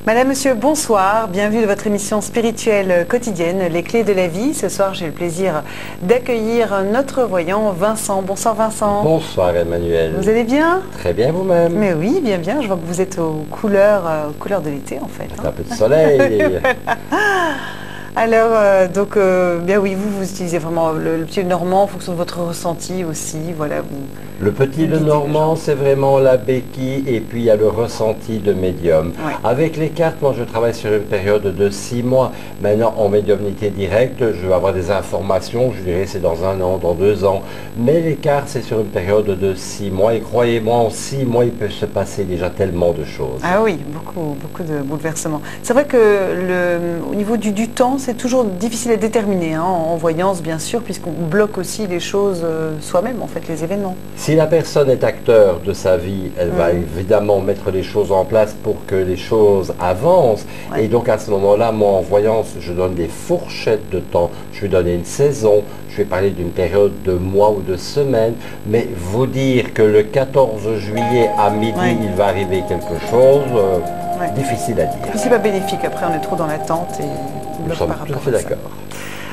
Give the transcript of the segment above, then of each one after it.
Madame, monsieur, bonsoir. Bienvenue dans votre émission spirituelle quotidienne, Les Clés de la Vie. Ce soir, j'ai le plaisir d'accueillir notre voyant Vincent. Bonsoir Vincent. Bonsoir Emmanuel. Vous allez bien? Très bien vous-même. Mais oui, bien, bien. Je vois que vous êtes aux couleurs de l'été en fait. Un peu de soleil. Alors, bien oui, vous utilisez vraiment le petit normand en fonction de votre ressenti aussi. Voilà, Le petit le normand, c'est vraiment la béquille et puis il y a le ressenti de médium. Ouais. Avec les cartes, moi je travaille sur une période de 6 mois. Maintenant, en médiumnité directe, je vais avoir des informations, je dirais c'est dans 1 an, dans 2 ans. Mais les cartes, c'est sur une période de 6 mois. Et croyez-moi, en 6 mois, il peut se passer déjà tellement de choses. Ah oui, beaucoup de bouleversements. C'est vrai que au niveau du temps, c'est toujours difficile à déterminer, hein, en voyance bien sûr, puisqu'on bloque aussi les choses soi-même, en fait, les événements. Si la personne est acteur de sa vie, elle va évidemment mettre les choses en place pour que les choses avancent. Ouais. Et donc à ce moment-là, moi en voyance, je donne des fourchettes de temps. Je vais donner une saison, je vais parler d'une période de mois ou de semaines, mais vous dire que le 14 juillet à midi, il va arriver quelque chose, difficile à dire. C'est pas bénéfique, après on est trop dans l'attente et on Nous sommes tout à fait d'accord.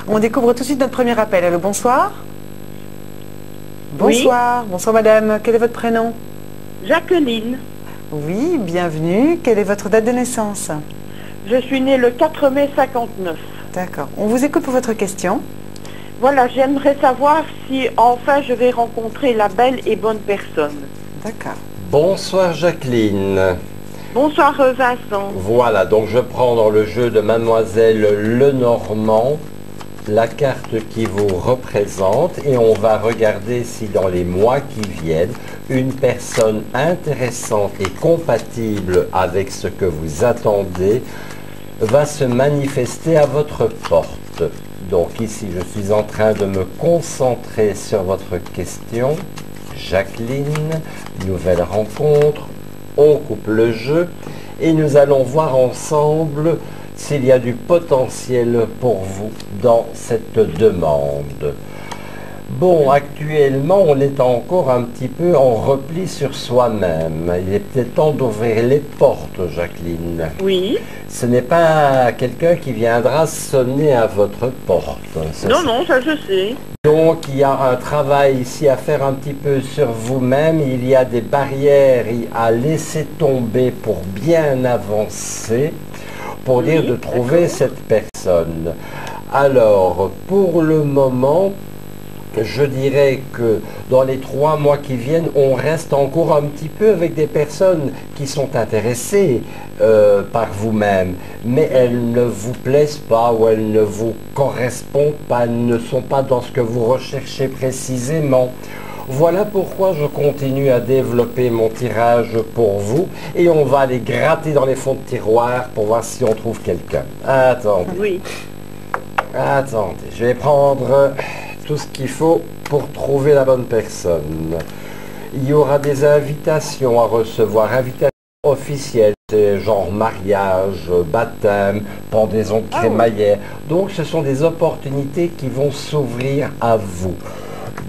On découvre tout de suite notre premier appel. Allô, bonsoir. Bonsoir, oui. Bonsoir madame, quel est votre prénom? Jacqueline. Oui, bienvenue. Quelle est votre date de naissance? Je suis née le 4 mai 59. D'accord. On vous écoute pour votre question. Voilà, j'aimerais savoir si enfin je vais rencontrer la belle et bonne personne. D'accord. Bonsoir Jacqueline. Bonsoir Vincent. Voilà, donc je prends dans le jeu de Mademoiselle Lenormand la carte qui vous représente et on va regarder si dans les mois qui viennent, une personne intéressante et compatible avec ce que vous attendez va se manifester à votre porte. Donc ici, je suis en train de me concentrer sur votre question. Jacqueline, nouvelle rencontre, on coupe le jeu et nous allons voir ensemble s'il y a du potentiel pour vous dans cette demande. Bon, actuellement, on est encore un petit peu en repli sur soi-même. Il est peut-être temps d'ouvrir les portes, Jacqueline. Oui. Ce n'est pas quelqu'un qui viendra sonner à votre porte. Non, ça je sais. Donc, il y a un travail ici à faire un petit peu sur vous-même. Il y a des barrières à laisser tomber pour bien avancer, pour dire de trouver cette personne. Alors, pour le moment, je dirais que dans les 3 mois qui viennent, on reste encore un petit peu avec des personnes qui sont intéressées par vous-même, mais elles ne vous plaisent pas ou elles ne vous correspondent pas, elles ne sont pas dans ce que vous recherchez précisément. Voilà pourquoi je continue à développer mon tirage pour vous et on va aller gratter dans les fonds de tiroir pour voir si on trouve quelqu'un. Attendez. Oui. Attendez, je vais prendre tout ce qu'il faut pour trouver la bonne personne. Il y aura des invitations à recevoir, invitations officielles, genre mariage, baptême, pendaison de crémaillère. Donc ce sont des opportunités qui vont s'ouvrir à vous.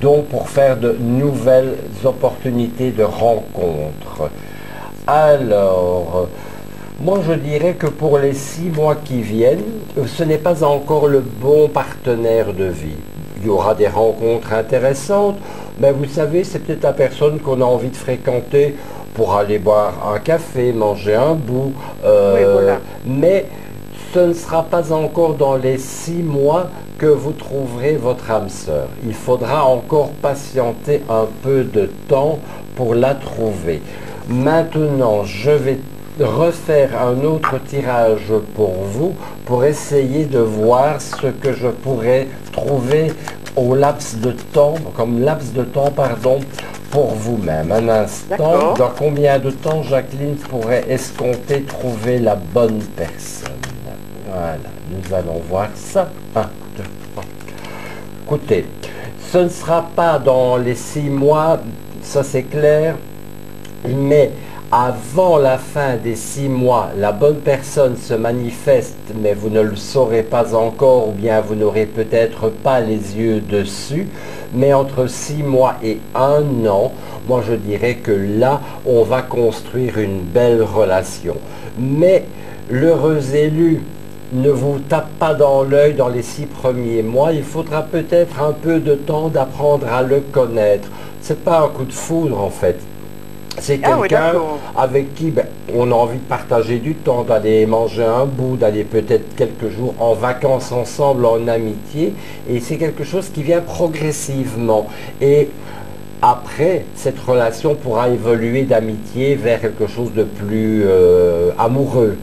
Donc pour faire de nouvelles opportunités de rencontres. Alors, moi je dirais que pour les 6 mois qui viennent, ce n'est pas encore le bon partenaire de vie. Il y aura des rencontres intéressantes, mais vous savez, c'est peut-être la personne qu'on a envie de fréquenter pour aller boire un café, manger un bout. Oui, voilà. Mais ce ne sera pas encore dans les 6 mois que vous trouverez votre âme sœur. Il faudra encore patienter un peu de temps pour la trouver. Maintenant, je vais refaire un autre tirage pour vous pour essayer de voir ce que je pourrais trouver au laps de temps, pour vous-même. Un instant, dans combien de temps Jacqueline pourrait escompter trouver la bonne personne? Voilà, nous allons voir ça. 1, 2, 3. Écoutez, ce ne sera pas dans les 6 mois, ça c'est clair, mais avant la fin des 6 mois, la bonne personne se manifeste, mais vous ne le saurez pas encore, ou bien vous n'aurez peut-être pas les yeux dessus, mais entre 6 mois et 1 an, moi je dirais que là, on va construire une belle relation. Mais l'heureux élu ne vous tape pas dans l'œil dans les 6 premiers mois, il faudra peut-être un peu de temps d'apprendre à le connaître. C'est pas un coup de foudre en fait. C'est quelqu'un avec qui on a envie de partager du temps, d'aller manger un bout, d'aller peut-être quelques jours en vacances ensemble, en amitié. Et c'est quelque chose qui vient progressivement. Et après, cette relation pourra évoluer d'amitié vers quelque chose de plus amoureux.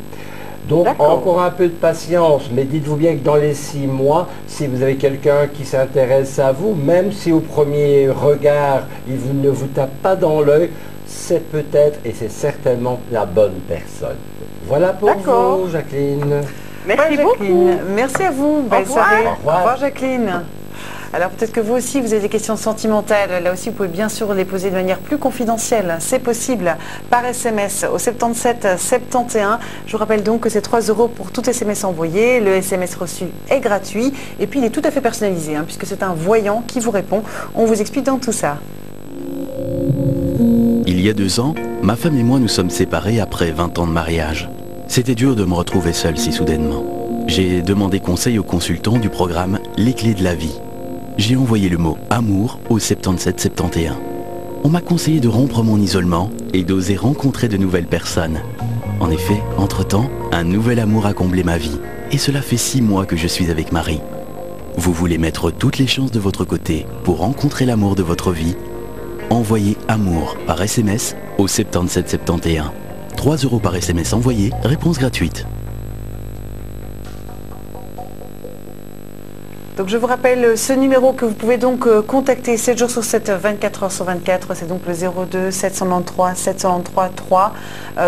Donc encore un peu de patience, mais dites-vous bien que dans les 6 mois, si vous avez quelqu'un qui s'intéresse à vous, même si au premier regard, il ne vous tape pas dans l'œil, c'est peut-être et c'est certainement la bonne personne. Voilà pour vous, Jacqueline. Merci beaucoup. Merci à vous. Belle soirée. Au revoir. Au revoir, Jacqueline. Alors peut-être que vous aussi, vous avez des questions sentimentales. Là aussi, vous pouvez bien sûr les poser de manière plus confidentielle. C'est possible par SMS au 77 71. Je vous rappelle donc que c'est 3 € pour tout SMS envoyé. Le SMS reçu est gratuit. Et puis, il est tout à fait personnalisé, puisque c'est un voyant qui vous répond. On vous explique dans tout ça. Il y a 2 ans, ma femme et moi nous sommes séparés après 20 ans de mariage. C'était dur de me retrouver seul si soudainement. J'ai demandé conseil au consultant du programme Les Clés de la Vie. J'ai envoyé le mot amour au 77 71. On m'a conseillé de rompre mon isolement et d'oser rencontrer de nouvelles personnes. En effet, entre-temps, un nouvel amour a comblé ma vie. Et cela fait 6 mois que je suis avec Marie. Vous voulez mettre toutes les chances de votre côté pour rencontrer l'amour de votre vie? Envoyez amour par SMS au 77 71. 3 € par SMS envoyé, réponse gratuite. Donc je vous rappelle ce numéro que vous pouvez donc contacter 7 jours sur 7, 24 heures sur 24. C'est donc le 02 793 793 3.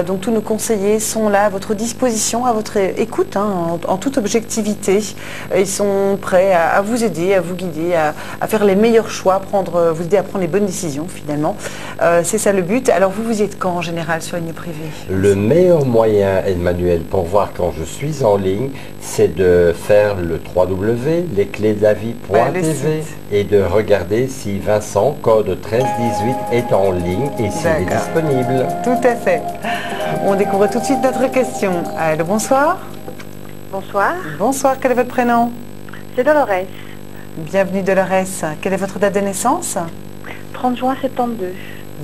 Donc tous nos conseillers sont là à votre disposition, à votre écoute, en toute objectivité. Ils sont prêts à vous aider, à vous guider, à faire les meilleurs choix, vous aider à prendre les bonnes décisions finalement. C'est ça le but. Alors vous y êtes quand en général sur une ligne privée? Le meilleur moyen, Emmanuel, pour voir quand je suis en ligne, c'est de faire le www.lesclésdelavie.tv et de regarder si Vincent, code 1318, est en ligne et s'il est disponible. Tout à fait. On découvre tout de suite notre question. Allô, bonsoir. Bonsoir. Bonsoir, quel est votre prénom? C'est Dolores. Bienvenue Dolores. Quelle est votre date de naissance? 30 juin 72.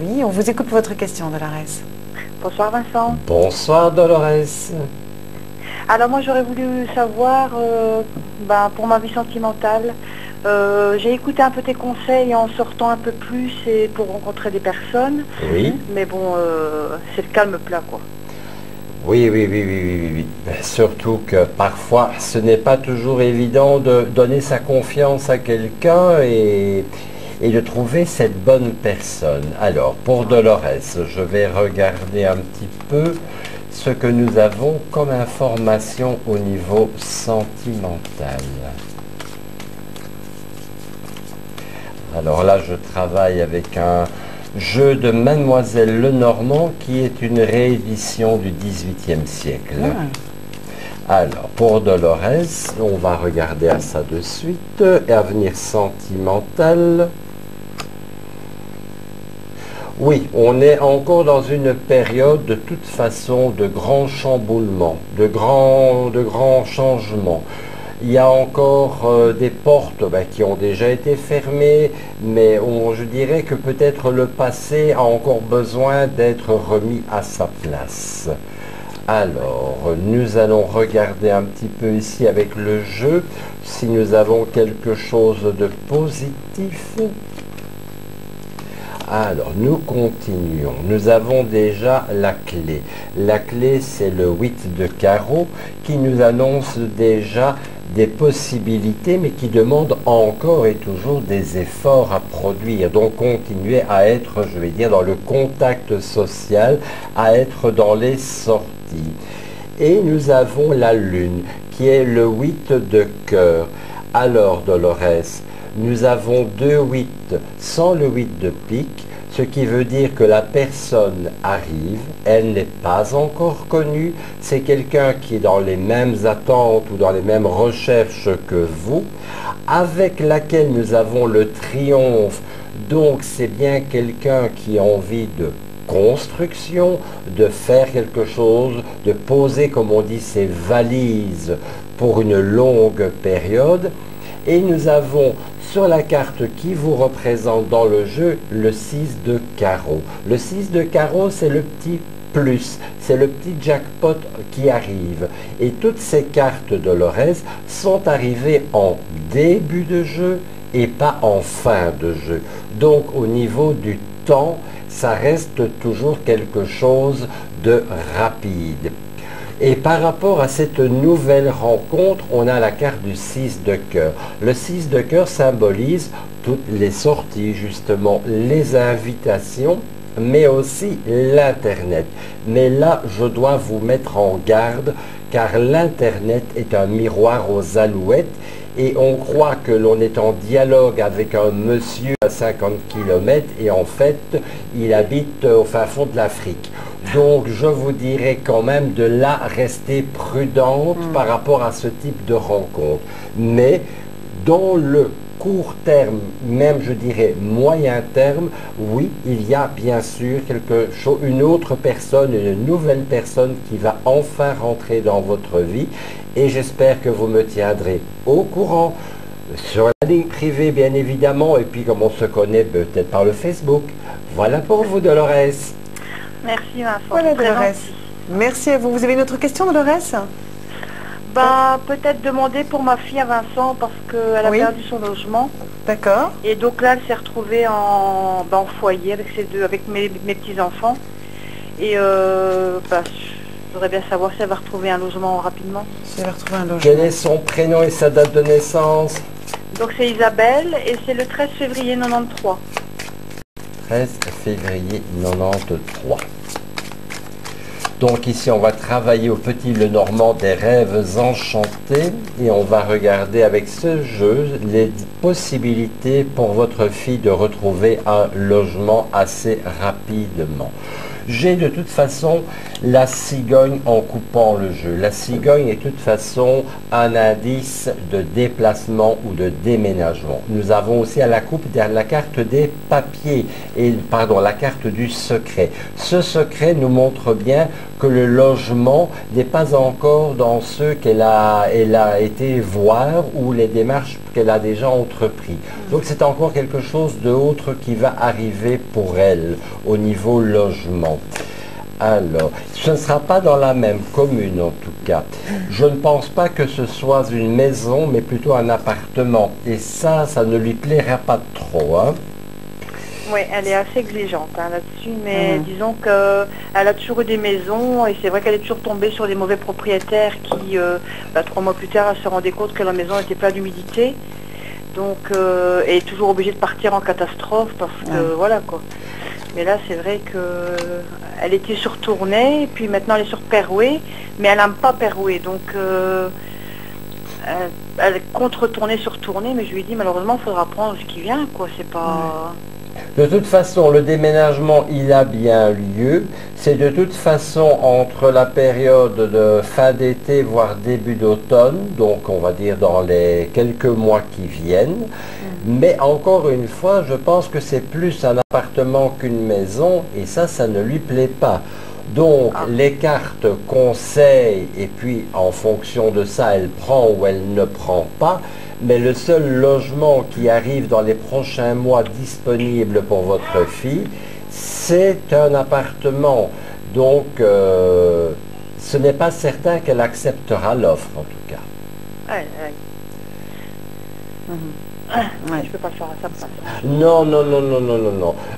Oui, on vous écoute pour votre question, Dolores. Bonsoir Vincent. Bonsoir Dolores. Alors moi j'aurais voulu savoir, pour ma vie sentimentale, j'ai écouté un peu tes conseils en sortant un peu plus et pour rencontrer des personnes. Oui. Mais bon, c'est le calme plat quoi. Oui. Surtout que parfois ce n'est pas toujours évident de donner sa confiance à quelqu'un et de trouver cette bonne personne. Alors pour Dolores, je vais regarder un petit peu ce que nous avons comme information au niveau sentimental. Alors là, je travaille avec un jeu de Mademoiselle Lenormand qui est une réédition du XVIIIe siècle. Alors, pour Dolores, on va regarder à ça de suite. Et avenir sentimental. Oui, on est encore dans une période de toute façon de grands chamboulements, de grands changements. Il y a encore des portes qui ont déjà été fermées, mais je dirais que peut-être le passé a encore besoin d'être remis à sa place. Alors, nous allons regarder un petit peu ici avec le jeu, si nous avons quelque chose de positif. Alors, nous continuons. Nous avons déjà la clé. La clé, c'est le 8 de carreau qui nous annonce déjà des possibilités, mais qui demande encore et toujours des efforts à produire. Donc, continuer à être, je vais dire, dans le contact social, à être dans les sorties. Et nous avons la lune, qui est le 8 de cœur. Alors, Dolores, nous avons 2 8 sans le 8 de pique, ce qui veut dire que la personne arrive, elle n'est pas encore connue, c'est quelqu'un qui est dans les mêmes attentes ou dans les mêmes recherches que vous, avec laquelle nous avons le triomphe. Donc c'est bien quelqu'un qui a envie de construction, de faire quelque chose, de poser, comme on dit, ses valises pour une longue période. Et nous avons sur la carte qui vous représente dans le jeu le 6 de carreau. Le 6 de carreau, c'est le petit plus, c'est le petit jackpot qui arrive. Et toutes ces cartes Dolores sont arrivées en début de jeu et pas en fin de jeu. Donc au niveau du temps, ça reste toujours quelque chose de rapide. Et par rapport à cette nouvelle rencontre, on a la carte du 6 de cœur. Le 6 de cœur symbolise toutes les sorties, justement, les invitations, mais aussi l'Internet. Mais là, je dois vous mettre en garde, car l'Internet est un miroir aux alouettes, et on croit que l'on est en dialogue avec un monsieur à 50 km, et en fait, il habite au fin fond de l'Afrique. Donc, je vous dirais quand même de là rester prudente par rapport à ce type de rencontre. Mais dans le court terme, même je dirais moyen terme, oui, il y a bien sûr quelque chose, une autre personne, une nouvelle personne qui va enfin rentrer dans votre vie. Et j'espère que vous me tiendrez au courant sur la ligne privée, bien évidemment, et puis comme on se connaît peut-être par le Facebook. Voilà pour vous, Dolores. Merci Vincent. Voilà, Très Dolores. gentil. Merci à vous. Vous avez une autre question, Dolores? Bah, peut-être demander pour ma fille à Vincent parce qu'elle a Oui. perdu son logement. D'accord. Et donc là, elle s'est retrouvée en foyer avec avec mes petits-enfants. Et bah, je voudrais bien savoir si elle va retrouver un logement rapidement. Je vais retrouver un logement. Quel est son prénom et sa date de naissance? Donc c'est Isabelle et c'est le 13 février 93. 13 février 93. Donc ici, on va travailler au petit Lenormand des rêves enchantés et on va regarder avec ce jeu les possibilités pour votre fille de retrouver un logement assez rapidement. J'ai de toute façon la cigogne en coupant le jeu. La cigogne est de toute façon un indice de déplacement ou de déménagement. Nous avons aussi à la coupe la carte des papiers, et pardon, la carte du secret. Ce secret nous montre bien que le logement n'est pas encore dans ceux elle a été voir ou les démarches qu'elle a déjà entreprises. Donc c'est encore quelque chose d'autre qui va arriver pour elle au niveau logement. Alors, ce ne sera pas dans la même commune en tout cas. Je ne pense pas que ce soit une maison, mais plutôt un appartement. Et ça ne lui plaira pas trop, hein. Oui, elle est assez exigeante là-dessus, mais disons qu'elle a toujours eu des maisons et c'est vrai qu'elle est toujours tombée sur des mauvais propriétaires qui, 3 mois plus tard, elle se rendait compte que la maison n'était pas d'humidité. Donc, elle est toujours obligée de partir en catastrophe parce que, voilà quoi. Mais là, c'est vrai qu'elle était sur Tournai, puis maintenant elle est sur Perouet, mais elle n'aime pas Perouet, donc elle compte retourner sur Tournai, mais je lui ai dit malheureusement, il faudra prendre ce qui vient, quoi, c'est pas... De toute façon, le déménagement, il a bien lieu. C'est de toute façon entre la période de fin d'été, voire début d'automne, donc on va dire dans les quelques mois qui viennent. Mais encore une fois, je pense que c'est plus un appartement qu'une maison, et ça ne lui plaît pas. Donc, les cartes conseillent, et puis en fonction de ça, elle prend ou elle ne prend pas. Mais le seul logement qui arrive dans les prochains mois disponible pour votre fille, c'est un appartement. Donc, ce n'est pas certain qu'elle acceptera l'offre, en tout cas. Je peux pas faire ça. Non.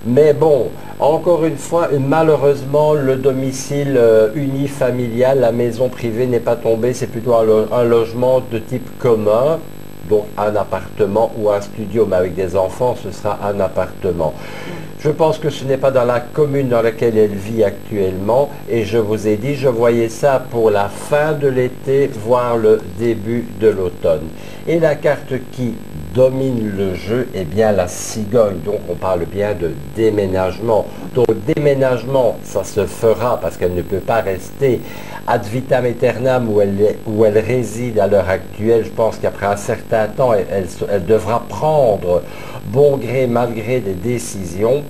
Mais bon, encore une fois, malheureusement, le domicile unifamilial, la maison privée n'est pas tombée. C'est plutôt un logement de type commun. Donc un appartement ou un studio, mais avec des enfants, ce sera un appartement. Je pense que ce n'est pas dans la commune dans laquelle elle vit actuellement, et je vous ai dit, je voyais ça pour la fin de l'été, voire le début de l'automne. Et la carte qui domine le jeu, eh bien la cigogne. Donc on parle bien de déménagement. Donc déménagement, ça se fera parce qu'elle ne peut pas rester ad vitam aeternam où elle réside à l'heure actuelle. Je pense qu'après un certain temps, elle devra prendre bon gré, mal gré des décisions.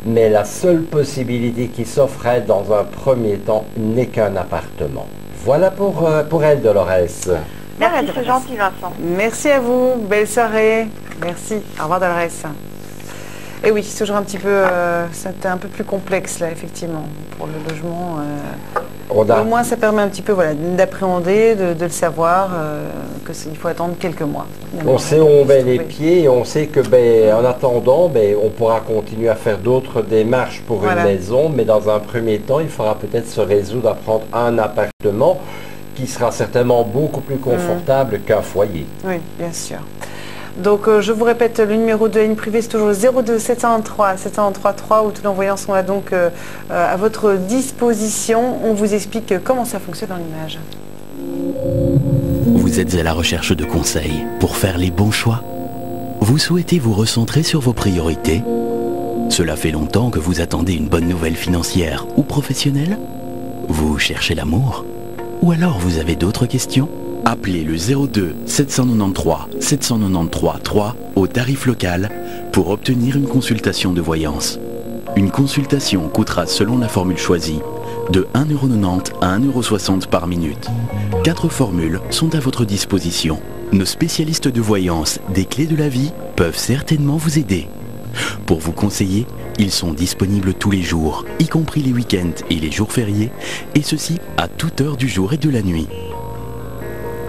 Mais la seule possibilité qui s'offrait dans un premier temps n'est qu'un appartement. Voilà pour elle, Dolores. Merci, c'est gentil, Vincent. Merci à vous, belle soirée. Merci, au revoir Dolores. Et oui, c'est toujours un petit peu, c'était un peu plus complexe là, effectivement, pour le logement. Au moins, ça permet un petit peu voilà, d'appréhender, de le savoir, qu'il faut attendre quelques mois. On sait où on met les pieds et on sait que, en attendant, on pourra continuer à faire d'autres démarches pour une maison, mais dans un premier temps, il faudra peut-être se résoudre à prendre un appartement qui sera certainement beaucoup plus confortable qu'un foyer. Oui, bien sûr. Donc je vous répète, le numéro de ligne privée c'est toujours le 02 703 703 3 où tous les envoyants sont là donc à votre disposition. On vous explique comment ça fonctionne dans l'image. Vous êtes à la recherche de conseils pour faire les bons choix. Vous souhaitez vous recentrer sur vos priorités. Cela fait longtemps que vous attendez une bonne nouvelle financière ou professionnelle. Vous cherchez l'amour? Ou alors vous avez d'autres questions? Appelez le 02 793 793 3 au tarif local pour obtenir une consultation de voyance. Une consultation coûtera selon la formule choisie de 1,90 € à 1,60 € par minute. 4 formules sont à votre disposition. Nos spécialistes de voyance des clés de la vie peuvent certainement vous aider. Pour vous conseiller, ils sont disponibles tous les jours, y compris les week-ends et les jours fériés, et ceci à toute heure du jour et de la nuit.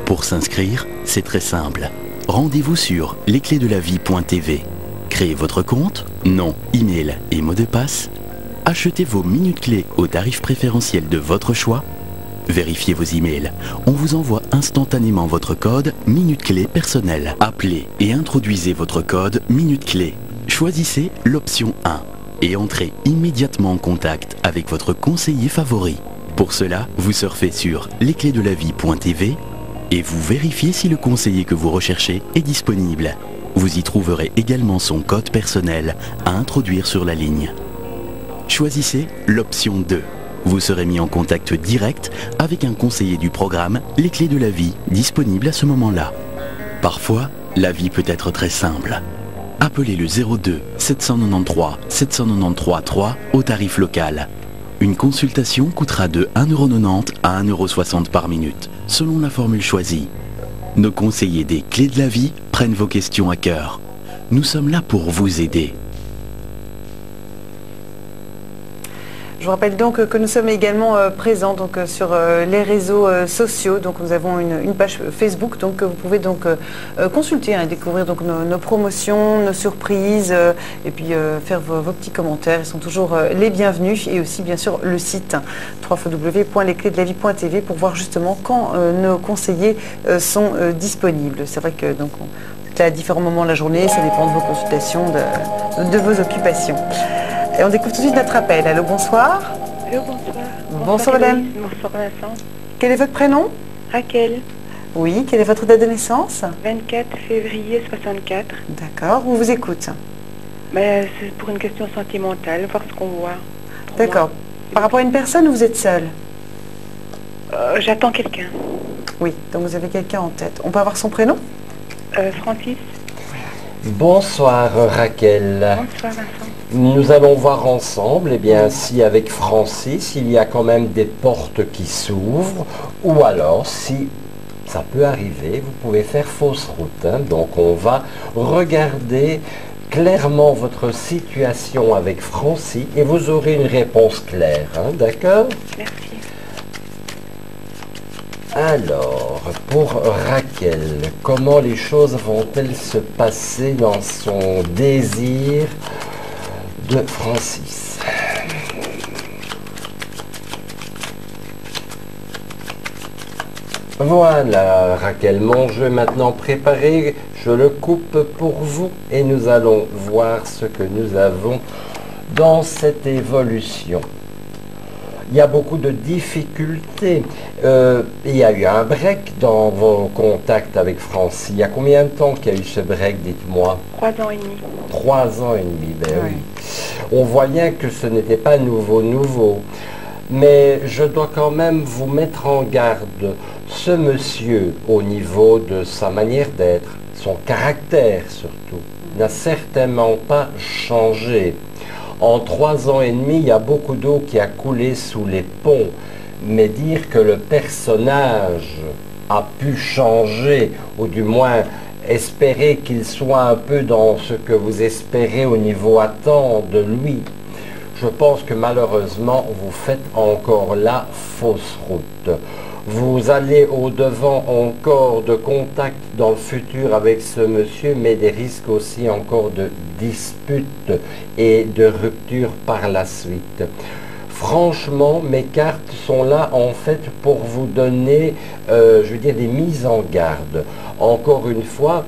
Pour s'inscrire, c'est très simple. Rendez-vous sur lesclésdelavie.tv. Créez votre compte, nom, email et mot de passe. Achetez vos minutes clés au tarif préférentiel de votre choix. Vérifiez vos emails. On vous envoie instantanément votre code minute clé personnel. Appelez et introduisez votre code minute clé. Choisissez l'option 1 et entrez immédiatement en contact avec votre conseiller favori. Pour cela, vous surfez sur lesclésdelavie.tv et vous vérifiez si le conseiller que vous recherchez est disponible. Vous y trouverez également son code personnel à introduire sur la ligne. Choisissez l'option 2. Vous serez mis en contact direct avec un conseiller du programme Les Clés de la Vie, disponible à ce moment-là. Parfois, la vie peut être très simple. Appelez le 02 793 793 3 au tarif local. Une consultation coûtera de 1,90 € à 1,60 € par minute, selon la formule choisie. Nos conseillers des Clés de la Vie prennent vos questions à cœur. Nous sommes là pour vous aider. Je vous rappelle donc que nous sommes également présents donc, sur les réseaux sociaux. Donc nous avons une page Facebook donc, que vous pouvez donc consulter et découvrir donc, nos promotions, nos surprises et puis faire vos petits commentaires. Ils sont toujours les bienvenus. Et aussi bien sûr le site www.lesclésdelavie.tv pour voir justement quand nos conseillers sont disponibles. C'est vrai que donc, c'est à différents moments de la journée, ça dépend de vos consultations, de vos occupations. Et on découvre tout de suite notre appel. Allô, bonsoir. Allô, bonsoir. Bonsoir madame. Bonsoir Vincent. Quel est votre prénom? Raquel. Oui, quelle est votre date de naissance? 24 février 64. D'accord, on vous écoute. C'est pour une question sentimentale, voir ce qu'on voit. D'accord. Par rapport à une personne ou vous êtes seule? J'attends quelqu'un. Oui, donc vous avez quelqu'un en tête. On peut avoir son prénom? Francis. Bonsoir Raquel. Bonsoir Vincent. Nous allons voir ensemble, si avec Francis, il y a quand même des portes qui s'ouvrent, ou alors, si ça peut arriver, vous pouvez faire fausse route. Donc, on va regarder clairement votre situation avec Francis et vous aurez une réponse claire. D'accord? Merci. Alors, pour Raquel, comment les choses vont-elles se passer dans son désir de Francis? Voilà Raquel, mon jeu est maintenant préparé, je le coupe pour vous et nous allons voir ce que nous avons dans cette évolution. il y a beaucoup de difficultés. Il y a eu un break dans vos contacts avec Francie. Il y a combien de temps qu'il y a eu ce break, dites-moi? 3 ans et demi. 3 ans et demi, ben Oui. oui. On voyait que ce n'était pas nouveau. Mais je dois quand même vous mettre en garde. Ce monsieur, au niveau de sa manière d'être, son caractère surtout, n'a certainement pas changé. En 3 ans et demi, il y a beaucoup d'eau qui a coulé sous les ponts. Mais dire que le personnage a pu changer, ou du moins espérer qu'il soit un peu dans ce que vous espérez au niveau attend de lui, je pense que malheureusement, vous faites encore la fausse route. Vous allez au-devant encore de contact dans le futur avec ce monsieur, mais des risques aussi encore de disputes et de rupture par la suite. Franchement, mes cartes sont là en fait pour vous donner, je veux dire, des mises en garde. Encore une fois,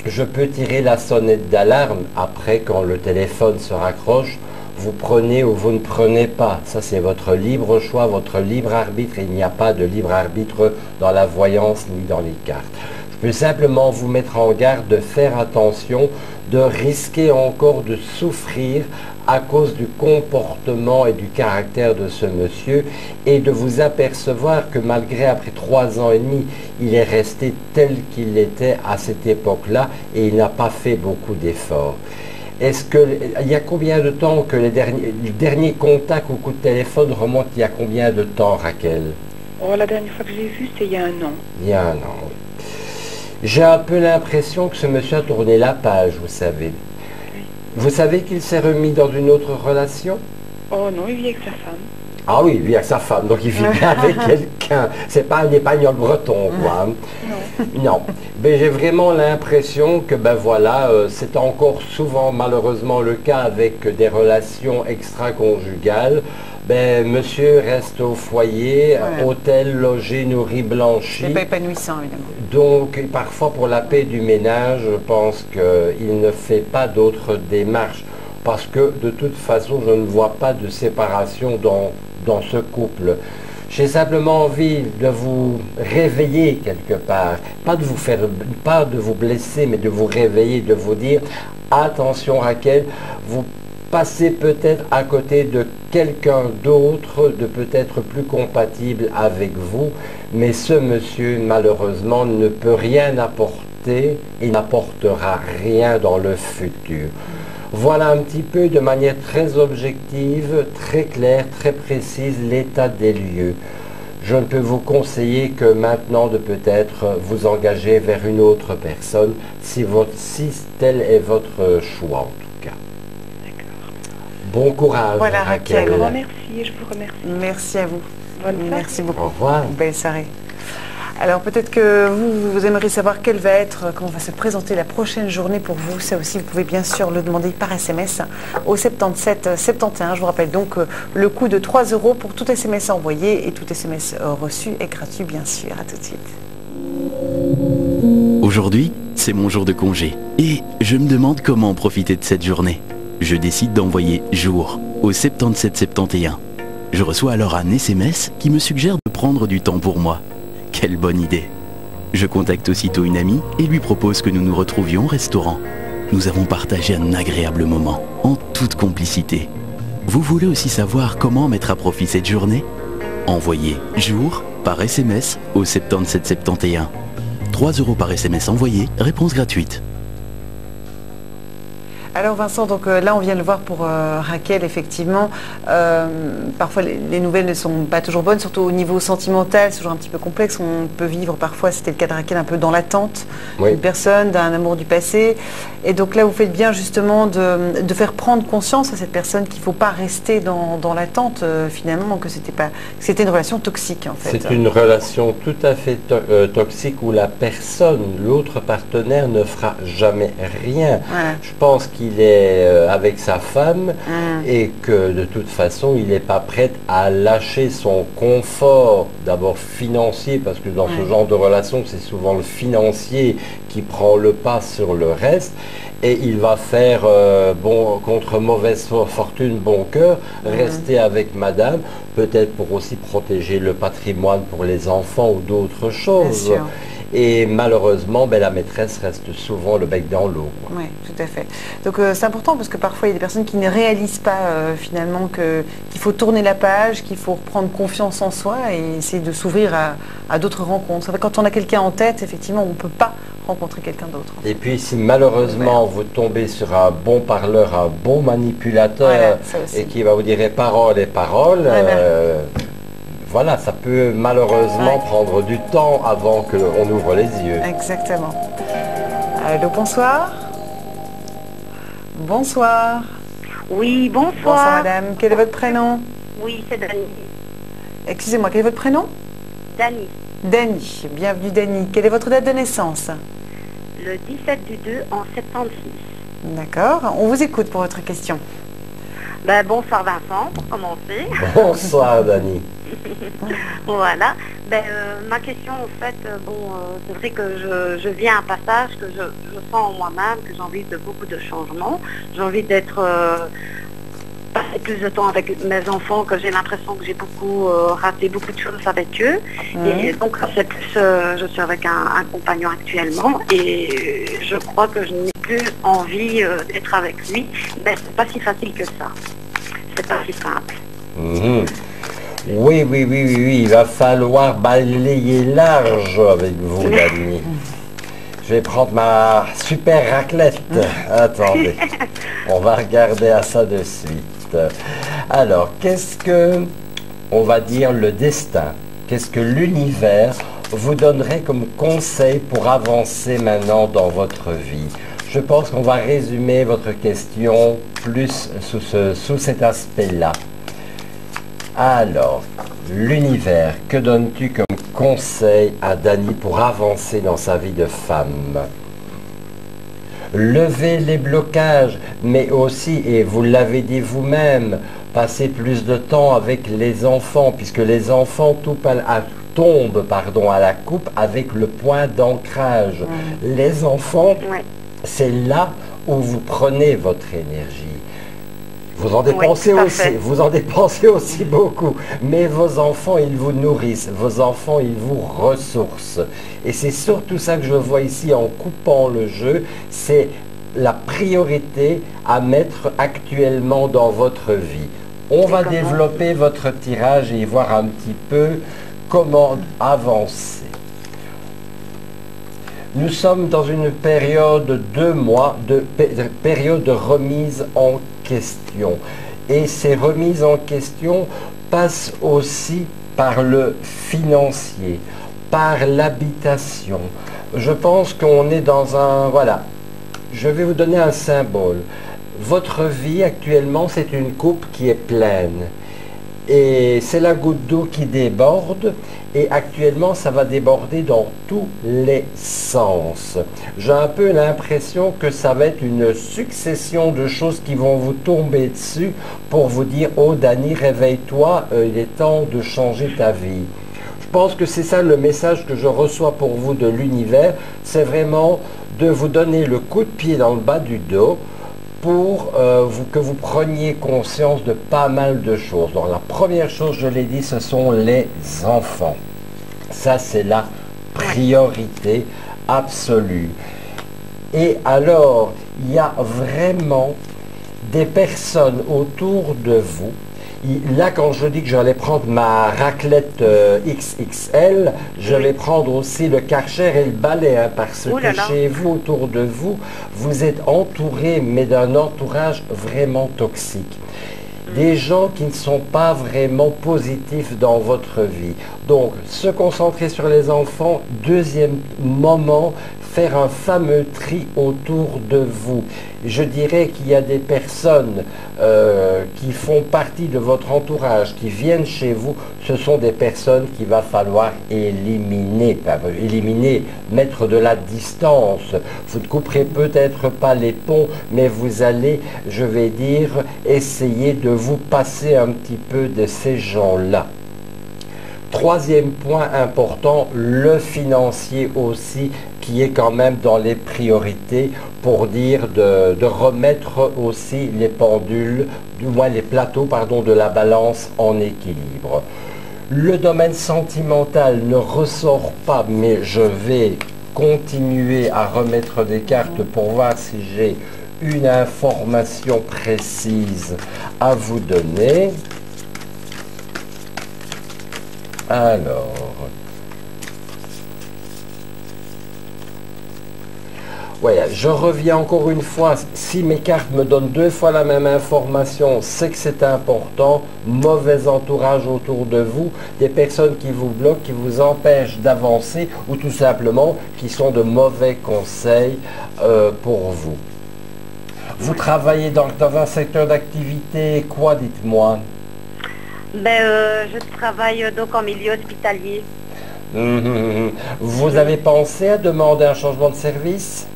je peux tirer la sonnette d'alarme après quand le téléphone se raccroche. Vous prenez ou vous ne prenez pas. Ça, c'est votre libre choix, votre libre arbitre. Il n'y a pas de libre arbitre dans la voyance ni dans les cartes. Je peux simplement vous mettre en garde de faire attention, de risquer encore de souffrir à cause du comportement et du caractère de ce monsieur et de vous apercevoir que malgré après 3 ans et demi, il est resté tel qu'il était à cette époque-là et il n'a pas fait beaucoup d'efforts. Est-ce que, il y a combien de temps que le dernier contact ou coup de téléphone remonte il y a combien de temps, Raquel? Oh, la dernière fois que j'ai vu, c'était il y a 1 an. Il y a 1 an, oui. J'ai un peu l'impression que ce monsieur a tourné la page, vous savez. Oui. Vous savez qu'il s'est remis dans une autre relation? Oh non, il vit avec sa femme. Ah oui, il vit avec sa femme, donc il vit bien avec quelqu'un. C'est pas un épagnol breton, quoi. Non. Non. Mais j'ai vraiment l'impression que, ben voilà, c'est encore souvent malheureusement le cas avec des relations extra-conjugales. Ben, monsieur reste au foyer, Voilà. hôtel, logé, nourri, blanchi. C'est pas épanouissant, évidemment. Donc, parfois pour la paix du ménage, je pense qu'il ne fait pas d'autres démarches. Parce que de toute façon, je ne vois pas de séparation dans ce couple. J'ai simplement envie de vous réveiller quelque part. Pas de vous blesser, mais de vous réveiller, de vous dire, attention Raquel, vous passez peut-être à côté de quelqu'un d'autre, de peut-être plus compatible avec vous, mais ce monsieur, malheureusement, ne peut rien apporter et n'apportera rien dans le futur. Voilà un petit peu de manière très objective, très claire, très précise l'état des lieux. Je ne peux vous conseiller que maintenant de peut-être vous engager vers une autre personne si tel est votre choix en tout cas. D'accord. Bon courage, Voilà, Raquel. Raquel. Je vous remercie, je vous remercie. Merci à vous. Bonne soirée. Merci beaucoup. Au revoir. Belle soirée. Alors peut-être que vous aimeriez savoir quelle va être, comment va se présenter la prochaine journée pour vous. Ça aussi, vous pouvez bien sûr le demander par SMS au 77 71. Je vous rappelle donc le coût de 3 € pour tout SMS envoyé et tout SMS reçu est gratuit bien sûr. À tout de suite. Aujourd'hui, c'est mon jour de congé et je me demande comment profiter de cette journée. Je décide d'envoyer jour au 77 71. Je reçois alors un SMS qui me suggère de prendre du temps pour moi. Quelle bonne idée! Je contacte aussitôt une amie et lui propose que nous nous retrouvions au restaurant. Nous avons partagé un agréable moment, en toute complicité. Vous voulez aussi savoir comment mettre à profit cette journée? Envoyez jour par SMS au 77 71. 3 € par SMS envoyé, réponse gratuite. Alors Vincent, donc là on vient de le voir pour Raquel, effectivement, parfois les nouvelles ne sont pas toujours bonnes, surtout au niveau sentimental, c'est toujours un petit peu complexe, on peut vivre parfois, c'était le cas de Raquel, un peu dans l'attente Oui. d'une personne, d'un amour du passé, et donc là vous faites bien justement de faire prendre conscience à cette personne qu'il ne faut pas rester dans l'attente finalement, que c'était une relation toxique en fait. C'est une relation tout à fait toxique où la personne, l'autre partenaire ne fera jamais rien. Voilà. Je pense qu'il qu'il est avec sa femme et que de toute façon, il n'est pas prêt à lâcher son confort, d'abord financier, parce que dans ce genre de relation, c'est souvent le financier qui prend le pas sur le reste. Et il va faire, contre mauvaise fortune, bon cœur, rester avec madame, peut-être pour aussi protéger le patrimoine pour les enfants ou d'autres choses. Et malheureusement, la maîtresse reste souvent le bec dans l'eau. Oui, tout à fait. Donc c'est important parce que parfois il y a des personnes qui ne réalisent pas finalement qu'il faut tourner la page, qu'il faut reprendre confiance en soi et essayer de s'ouvrir à d'autres rencontres. Quand on a quelqu'un en tête, effectivement, on ne peut pas rencontrer quelqu'un d'autre. Et puis si malheureusement vous tombez sur un bon parleur, un bon manipulateur et qui va vous dire les paroles, voilà, ça peut malheureusement prendre du temps avant qu'on ouvre les yeux. Exactement. Allô, bonsoir. Bonsoir. Oui, bonsoir. Bonsoir madame, quel est votre prénom? Oui, c'est Dani. Excusez-moi, quel est votre prénom? Dani. Dani, bienvenue Dani. Quelle est votre date de naissance? Le 17 du 2 en 76. D'accord, on vous écoute pour votre question. Bonsoir Vincent, pour commencer. Bonsoir Dani. Voilà. Ma question, en fait, c'est vrai que je vis à un passage que je sens en moi-même, que j'ai envie de beaucoup de changements. J'ai envie d'être passer plus de temps avec mes enfants, que j'ai l'impression que j'ai beaucoup raté beaucoup de choses avec eux. Et donc, c'est plus, je suis avec un compagnon actuellement et je crois que je n'ai plus envie d'être avec lui. Mais c'est pas si facile que ça. C'est pas si simple. Oui, il va falloir balayer large avec vous, Dani. Je vais prendre ma super raclette. Attendez, on va regarder à ça de suite. Alors, qu'est-ce que, on va dire, le destin, qu'est-ce que l'univers vous donnerait comme conseil pour avancer maintenant dans votre vie? Je pense qu'on va résumer votre question plus sous cet aspect-là. Alors, l'univers, que donnes-tu comme conseil à Dani pour avancer dans sa vie de femme? Lever les blocages, mais aussi, et vous l'avez dit vous-même, passer plus de temps avec les enfants, puisque les enfants tombent à la coupe avec le point d'ancrage. Les enfants, c'est là où vous prenez votre énergie. Vous en dépensez aussi beaucoup, mais vos enfants, ils vous nourrissent, vos enfants, ils vous ressourcent. Et c'est surtout ça que je vois ici en coupant le jeu, c'est la priorité à mettre actuellement dans votre vie. On va développer votre tirage et voir un petit peu comment avancer. Nous sommes dans une période de 2 mois, période de remise en question. Et ces remises en question passent aussi par le financier, par l'habitation. Je pense qu'on est dans un... Voilà, je vais vous donner un symbole. Votre vie actuellement, c'est une coupe qui est pleine. Et c'est la goutte d'eau qui déborde et actuellement ça va déborder dans tous les sens. J'ai un peu l'impression que ça va être une succession de choses qui vont vous tomber dessus pour vous dire « Oh Dani, réveille-toi, il est temps de changer ta vie ». Je pense que c'est ça le message que je reçois pour vous de l'univers, c'est vraiment de vous donner le coup de pied dans le bas du dos pour que vous preniez conscience de pas mal de choses. Donc la première chose, je l'ai dit, ce sont les enfants. Ça, c'est la priorité absolue. Et alors, il y a vraiment des personnes autour de vous. Là, quand je dis que j'allais prendre ma raclette XXL, je vais prendre aussi le Karcher et le balai, parce que chez vous, autour de vous, vous êtes entouré, mais d'un entourage vraiment toxique. Des gens qui ne sont pas vraiment positifs dans votre vie. Donc, se concentrer sur les enfants. Deuxième moment, faire un fameux tri autour de vous. Je dirais qu'il y a des personnes qui font partie de votre entourage, qui viennent chez vous. Ce sont des personnes qu'il va falloir éliminer, mettre de la distance. Vous ne couperez peut-être pas les ponts, mais vous allez, je vais dire, essayer de vous passer un petit peu de ces gens-là. Troisième point important, le financier aussi, qui est quand même dans les priorités, pour dire de remettre aussi les pendules, du moins les plateaux, pardon, de la balance en équilibre. Le domaine sentimental ne ressort pas, mais je vais continuer à remettre des cartes pour voir si j'ai une information précise à vous donner. Alors, voilà, je reviens encore une fois. Si mes cartes me donnent 2 fois la même information, c'est que c'est important. Mauvais entourage autour de vous, des personnes qui vous bloquent, qui vous empêchent d'avancer, ou tout simplement qui sont de mauvais conseils pour vous. Vous travaillez dans un secteur d'activité, quoi, dites-moi? Je travaille donc en milieu hospitalier. Vous avez pensé à demander un changement de service?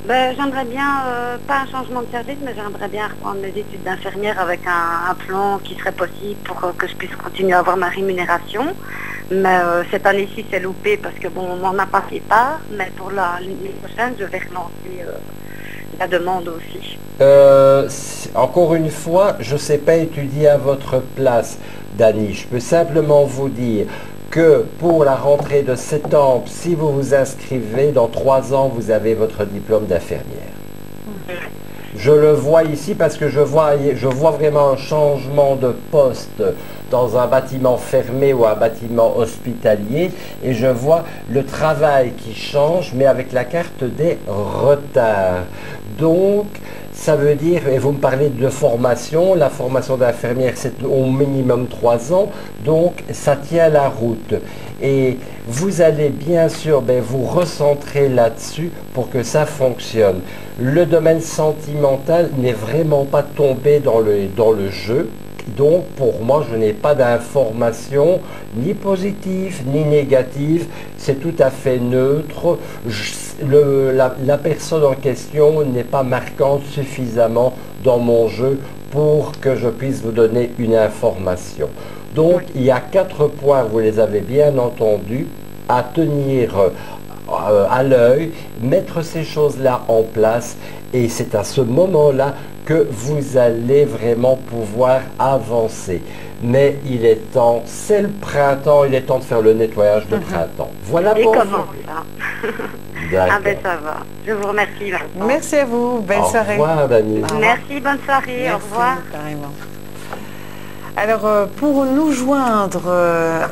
J'aimerais bien, pas un changement de service, mais j'aimerais bien reprendre mes études d'infirmière avec un plan qui serait possible pour que je puisse continuer à avoir ma rémunération. Mais cette année-ci, c'est loupé parce que bon, on m'en a pas fait part, mais pour l'année prochaine, je vais relancer la demande aussi. Encore une fois, je ne sais pas étudier à votre place, Dani. Je peux simplement vous dire que pour la rentrée de septembre, si vous vous inscrivez, dans 3 ans, vous avez votre diplôme d'infirmière. Je le vois ici parce que je vois vraiment un changement de poste dans un bâtiment fermé ou un bâtiment hospitalier, et je vois le travail qui change, mais avec la carte des retards. Donc, ça veut dire, et vous me parlez de formation, la formation d'infirmière c'est au minimum 3 ans, donc ça tient la route. Et vous allez bien sûr vous recentrer là-dessus pour que ça fonctionne. Le domaine sentimental n'est vraiment pas tombé dans le jeu. Donc, pour moi, je n'ai pas d'information ni positive ni négative. C'est tout à fait neutre. La personne en question n'est pas marquante suffisamment dans mon jeu pour que je puisse vous donner une information. Donc, il y a 4 points, vous les avez bien entendus, à tenir à l'œil, mettre ces choses-là en place, et c'est à ce moment-là que vous allez vraiment pouvoir avancer. Mais il est temps, c'est le printemps, il est temps de faire le nettoyage de printemps. Voilà pour vous. Ah ben ça va. Je vous remercie. Vincent. Merci à vous. Belle soirée. Au revoir, Dani. Merci, bonne soirée. Merci, au revoir. Carrément. Alors, pour nous joindre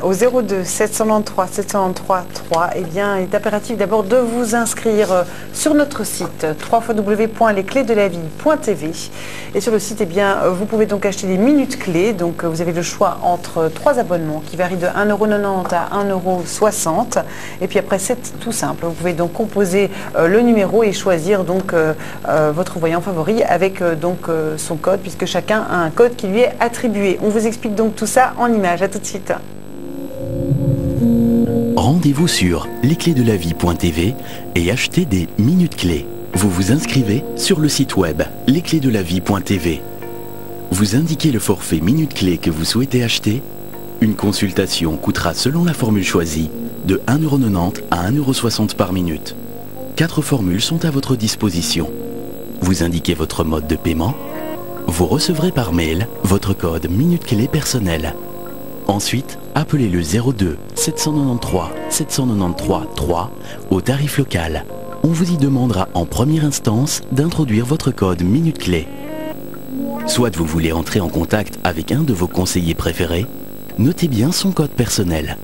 au 02 793 793 3, eh bien, il est impératif d'abord de vous inscrire sur notre site www.lesclesdelavie.tv. Et sur le site, eh bien, vous pouvez donc acheter des minutes clés. Donc, vous avez le choix entre 3 abonnements qui varient de 1,90 € à 1,60 €. Et puis après, c'est tout simple. Vous pouvez donc composer le numéro et choisir donc votre voyant favori avec son code, puisque chacun a un code qui lui est attribué. On vous explique donc tout ça en images. À tout de suite. Rendez-vous sur lesclesdelavie.tv et achetez des minutes clés. Vous vous inscrivez sur le site web lesclesdelavie.tv. Vous indiquez le forfait minutes clés que vous souhaitez acheter. Une consultation coûtera, selon la formule choisie, de 1,90 € à 1,60 € par minute. 4 formules sont à votre disposition. Vous indiquez votre mode de paiement. Vous recevrez par mail votre code minute clé personnel. Ensuite, appelez le 02 793 793 3 au tarif local. On vous y demandera en première instance d'introduire votre code minute clé. Soit vous voulez entrer en contact avec un de vos conseillers préférés, notez bien son code personnel.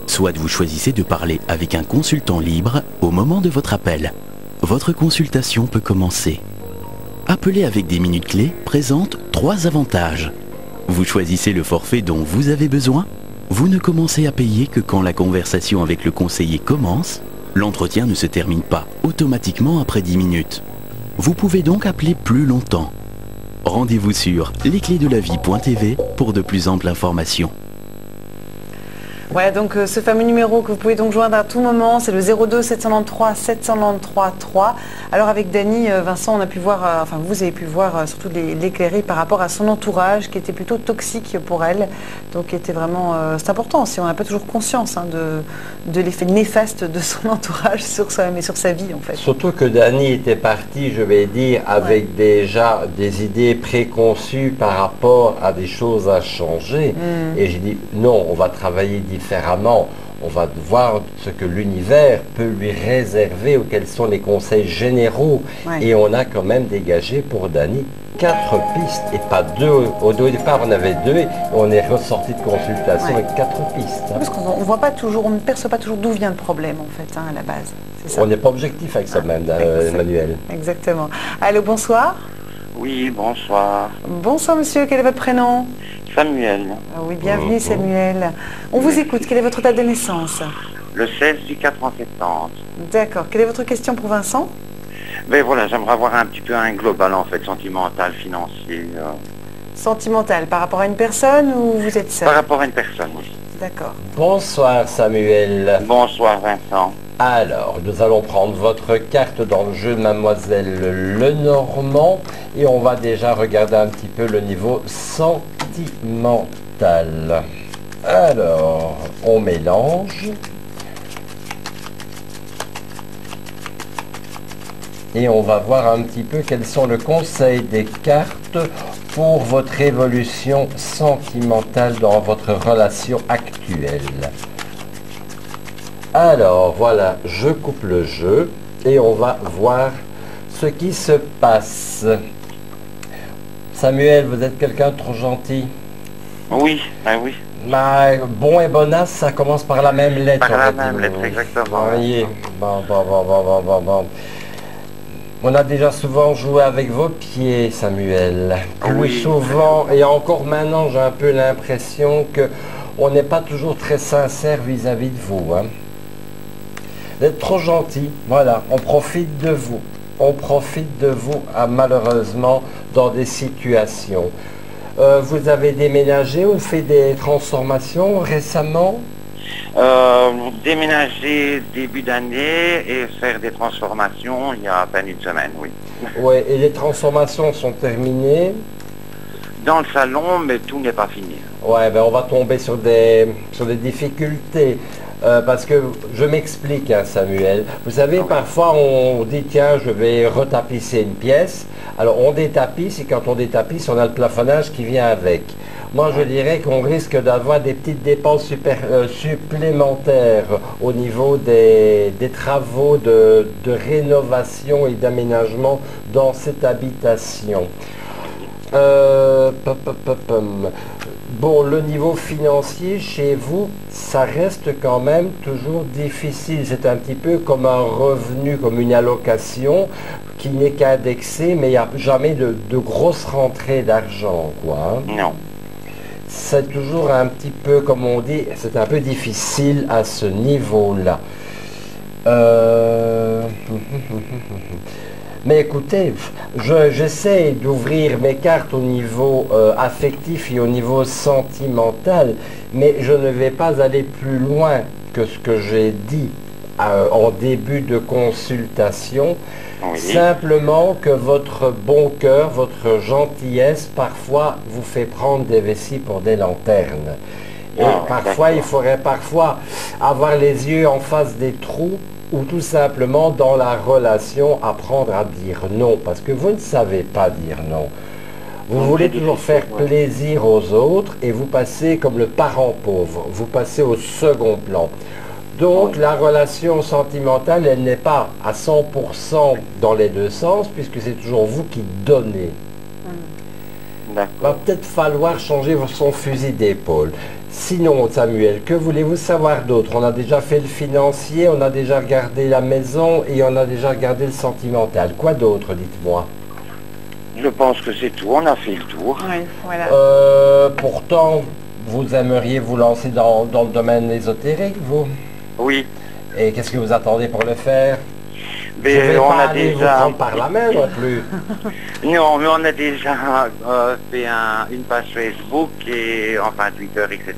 Soit vous choisissez de parler avec un consultant libre au moment de votre appel. Votre consultation peut commencer. Appeler avec des minutes clés présente 3 avantages. Vous choisissez le forfait dont vous avez besoin. Vous ne commencez à payer que quand la conversation avec le conseiller commence. L'entretien ne se termine pas automatiquement après 10 minutes. Vous pouvez donc appeler plus longtemps. Rendez-vous sur lesclésdelavie.tv pour de plus amples informations. Voilà, donc ce fameux numéro que vous pouvez donc joindre à tout moment, c'est le 02 793 793 3. Alors avec Dany, Vincent, on a pu voir, enfin vous avez pu voir surtout l'éclairer par rapport à son entourage qui était plutôt toxique pour elle. Donc était vraiment, c'est important aussi, on n'a pas toujours conscience de l'effet néfaste de son entourage sur soi-même et sur sa vie en fait. Surtout que Dany était parti, je vais dire, avec déjà des idées préconçues par rapport à des choses à changer. Et j'ai dit non, on va travailler différemment. On va voir ce que l'univers peut lui réserver ou quels sont les conseils généraux. Et on a quand même dégagé pour Dany 4 pistes et pas 2. Au départ, on avait 2 et on est ressorti de consultation avec 4 pistes. Parce qu'on ne voit pas toujours, on ne perçoit pas toujours d'où vient le problème en fait, à la base. Ça. On n'est pas objectif avec ça même, Emmanuel. Exactement. Allô, bonsoir. Oui, bonsoir. Bonsoir monsieur, quel est votre prénom? Samuel. Oui, bienvenue Samuel. On vous écoute, quelle est votre date de naissance? Le 16 du 4 en 70. D'accord, quelle est votre question pour Vincent? Ben voilà, j'aimerais avoir un petit peu un global en fait, sentimental, financier. Sentimental, par rapport à une personne ou vous êtes seul? Par rapport à une personne, oui. D'accord. Bonsoir Samuel. Bonsoir Vincent. Alors, nous allons prendre votre carte dans le jeu Mademoiselle Lenormand et on va déjà regarder un petit peu le niveau sentimental. Alors, on mélange. Et on va voir un petit peu quels sont les conseils des cartes pour votre évolution sentimentale dans votre relation actuelle. Alors voilà, je coupe le jeu et on va voir ce qui se passe. Samuel, vous êtes quelqu'un de trop gentil? Oui, ben oui. Bon et bonasse, ça commence par la même lettre. Par la même lettre, exactement. Oui. Bon. On a déjà souvent joué avec vos pieds, Samuel. Plus souvent, et encore maintenant, j'ai un peu l'impression que on n'est pas toujours très sincère vis-à-vis de vous. Hein. Vous êtes trop gentil, voilà, on profite de vous. On profite de vous, malheureusement, dans des situations. Vous avez déménagé ou fait des transformations récemment? Déménager début d'année et faire des transformations il y a à peine une semaine, oui. Oui, et les transformations sont terminées? Dans le salon, mais tout n'est pas fini. Ouais, ben on va tomber sur des difficultés. Parce que je m'explique, hein, Samuel. Vous savez, parfois on dit, tiens, je vais retapisser une pièce. Alors on détapisse et quand on détapisse, on a le plafonnage qui vient avec. Moi, je dirais qu'on risque d'avoir des petites dépenses supplémentaires au niveau des travaux de rénovation et d'aménagement dans cette habitation. Bon, le niveau financier chez vous, ça reste quand même toujours difficile. C'est un petit peu comme un revenu, comme une allocation qui n'est qu'indexé, mais il n'y a jamais de grosses rentrées d'argent, quoi. Non. C'est toujours un petit peu, comme on dit, c'est un peu difficile à ce niveau-là. Mais écoutez, j'essaie d'ouvrir mes cartes au niveau affectif et au niveau sentimental, mais je ne vais pas aller plus loin que ce que j'ai dit en début de consultation. Oui. Simplement que votre bon cœur, votre gentillesse, parfois vous fait prendre des vessies pour des lanternes. Et parfois, il faudrait avoir les yeux en face des trous ou tout simplement dans la relation apprendre à dire non, parce que vous ne savez pas dire non. Vous voulez toujours faire plaisir aux autres et vous passez comme le parent pauvre, vous passez au second plan. Donc la relation sentimentale, elle n'est pas à 100% dans les deux sens, puisque c'est toujours vous qui donnez. Il va peut-être falloir changer son fusil d'épaule. Sinon, Samuel, que voulez-vous savoir d'autre? On a déjà fait le financier, on a déjà regardé la maison et on a déjà regardé le sentimental. Quoi d'autre, dites-moi? Je pense que c'est tout, on a fait le tour. Oui, voilà. Pourtant, vous aimeriez vous lancer dans le domaine ésotérique, vous? Oui. Et qu'est-ce que vous attendez pour le faire? Mais Je vais on pas a aller vous déjà... prendre par la main non plus. Non, mais on a déjà fait une page Facebook et enfin Twitter, etc.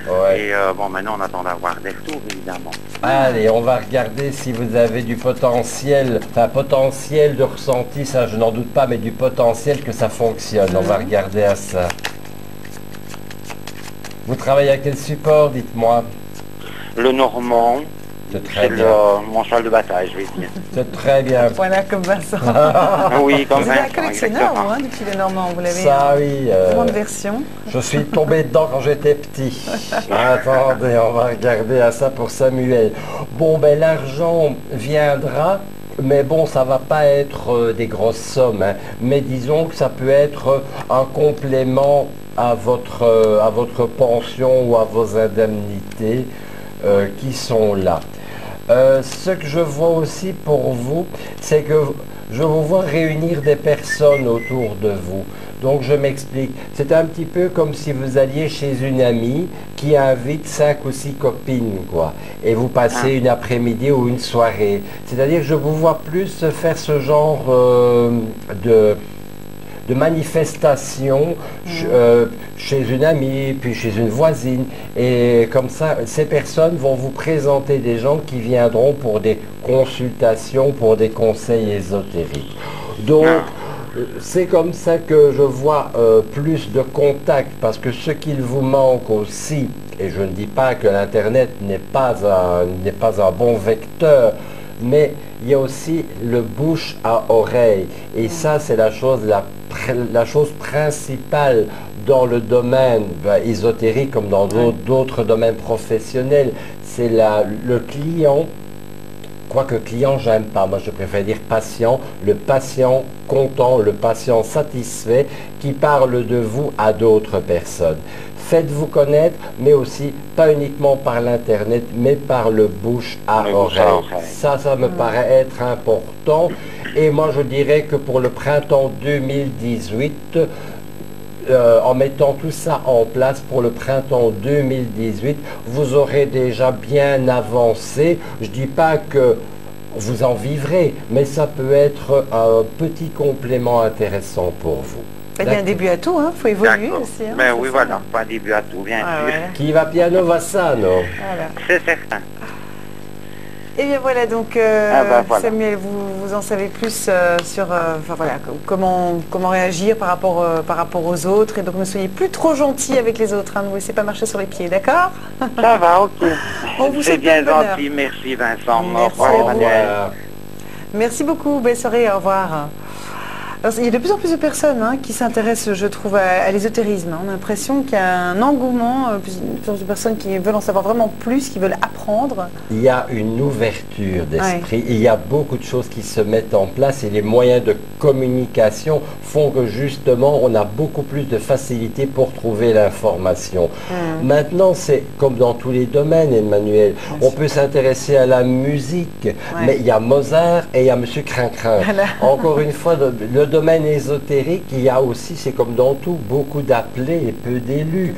Ouais. Et bon, maintenant on attend d'avoir des retours, évidemment. Allez, on va regarder si vous avez du potentiel, enfin potentiel de ressenti, ça je n'en doute pas, mais du potentiel que ça fonctionne. On va regarder à ça. Vous travaillez à quel support, dites-moi? Le Normand, C'est très c'est bien. mon cheval de bataille, je vais dire. C'est très bien. Voilà, comme Vincent. Oui, comme Vous êtes un Vincent, collectionneur, exactement. vous, hein, depuis les Normands. Vous l'avez Ça oui. en de version. Je suis tombé dedans quand j'étais petit. Attendez, on va regarder à ça pour Samuel. Bon, ben l'argent viendra, mais bon, ça va pas être des grosses sommes. Hein. Mais disons que ça peut être un complément à votre pension ou à vos indemnités qui sont là. Ce que je vois aussi pour vous, c'est que je vous vois réunir des personnes autour de vous. Donc je m'explique. C'est un petit peu comme si vous alliez chez une amie qui invite 5 ou 6 copines, quoi. Et vous passez une après-midi ou une soirée. C'est-à-dire que je vous vois plus faire ce genre de manifestation chez une amie, puis chez une voisine. Et comme ça, ces personnes vont vous présenter des gens qui viendront pour des consultations, pour des conseils ésotériques. Donc, c'est comme ça que je vois plus de contacts, parce que ce qu'il vous manque aussi, et je ne dis pas que l'Internet n'est pas un bon vecteur, mais il y a aussi le bouche à oreille. Et ça, c'est la chose principale dans le domaine ésotérique comme dans d'autres domaines professionnels. C'est le client, quoique client, j'aime pas. Moi, je préfère dire patient. Le patient content, le patient satisfait qui parle de vous à d'autres personnes. Faites-vous connaître, mais aussi, pas uniquement par l'Internet, mais par le bouche à oreille. Ça me paraît être important. Et moi, je dirais que pour le printemps 2018, en mettant tout ça en place pour le printemps 2018, vous aurez déjà bien avancé. Je ne dis pas que vous en vivrez, mais ça peut être un petit complément intéressant pour vous. Il y a un début à tout, il faut évoluer D'accord. aussi. Hein, Mais c'est oui, ça. voilà, pas début à tout, bien sûr. Voilà. Qui va piano va sano. Voilà. C'est certain. Et bien voilà, donc Voilà. Samuel, vous en savez plus sur enfin, voilà, comment réagir par rapport aux autres. Et donc ne soyez plus trop gentil avec les autres, ne vous laissez pas marcher sur les pieds, d'accord? Ça va, ok. On vous C'est souhaite bien plein de bonheur. gentil, merci Vincent. Merci. Au revoir, Au Emmanuel. revoir. Merci beaucoup, belle soirée, au revoir. Alors, il y a de plus en plus de personnes qui s'intéressent, je trouve, à l'ésotérisme. On a l'impression qu'il y a un engouement, plus de personnes qui veulent en savoir vraiment plus, qui veulent apprendre. Il y a une ouverture d'esprit, il y a beaucoup de choses qui se mettent en place et les moyens de communication font que justement on a beaucoup plus de facilité pour trouver l'information. Maintenant, c'est comme dans tous les domaines, Emmanuel, on peut s'intéresser à la musique, mais il y a Mozart et il y a Monsieur Crincrin. Voilà. Encore une fois, le domaine ésotérique, il y a aussi, c'est comme dans tout, beaucoup d'appelés et peu d'élus.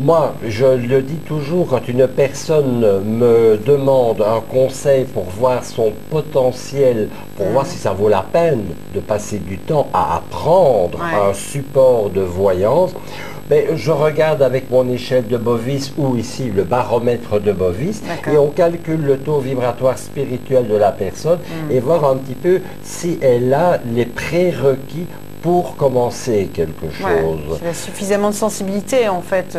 Moi, je le dis toujours, quand une personne me demande un conseil pour voir son potentiel, pour voir si ça vaut la peine de passer du temps à apprendre un support de voyance, ben, je regarde avec mon échelle de Bovis ou ici le baromètre de Bovis et on calcule le taux vibratoire spirituel de la personne et voir un petit peu si elle a les prérequis pour commencer quelque chose. Il y a suffisamment de sensibilité en fait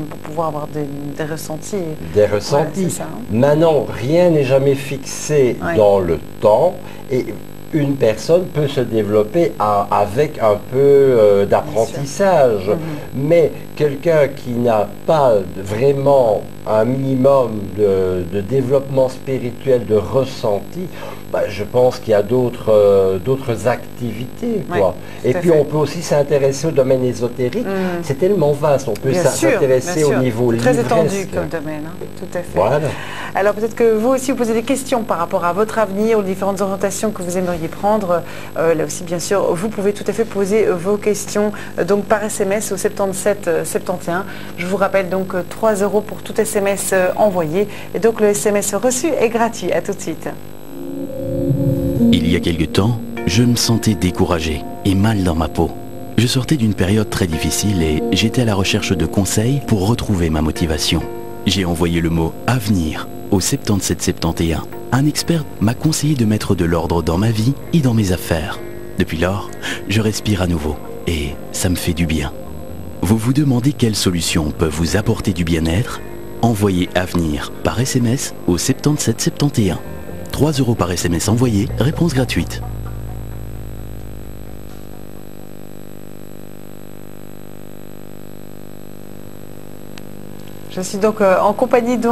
pour pouvoir avoir des ressentis. Des ressentis. Ouais, c'est ça, hein. Maintenant, rien n'est jamais fixé dans le temps et une personne peut se développer avec un peu d'apprentissage. Mais quelqu'un qui n'a pas vraiment un minimum de développement spirituel, de ressenti, je pense qu'il y a d'autres activités. Quoi. Et puis on peut aussi s'intéresser au domaine ésotérique. C'est tellement vaste, on peut s'intéresser au niveau livresque. Très étendu comme domaine, tout à fait. Voilà. Alors peut-être que vous aussi vous posez des questions par rapport à votre avenir, aux différentes orientations que vous aimeriez prendre. Là aussi bien sûr, vous pouvez tout à fait poser vos questions donc par SMS au 77 71. Je vous rappelle donc 3 € pour tout SMS envoyé. Et donc le SMS reçu est gratuit. À tout de suite. Il y a quelque temps, je me sentais découragé et mal dans ma peau. Je sortais d'une période très difficile et j'étais à la recherche de conseils pour retrouver ma motivation. J'ai envoyé le mot « avenir » au 7771. Un expert m'a conseillé de mettre de l'ordre dans ma vie et dans mes affaires. Depuis lors, je respire à nouveau et ça me fait du bien. Vous vous demandez quelles solutions peuvent vous apporter du bien-être? Envoyez « avenir » par SMS au 7771. 3 € par SMS envoyé, réponse gratuite. Je suis donc en compagnie de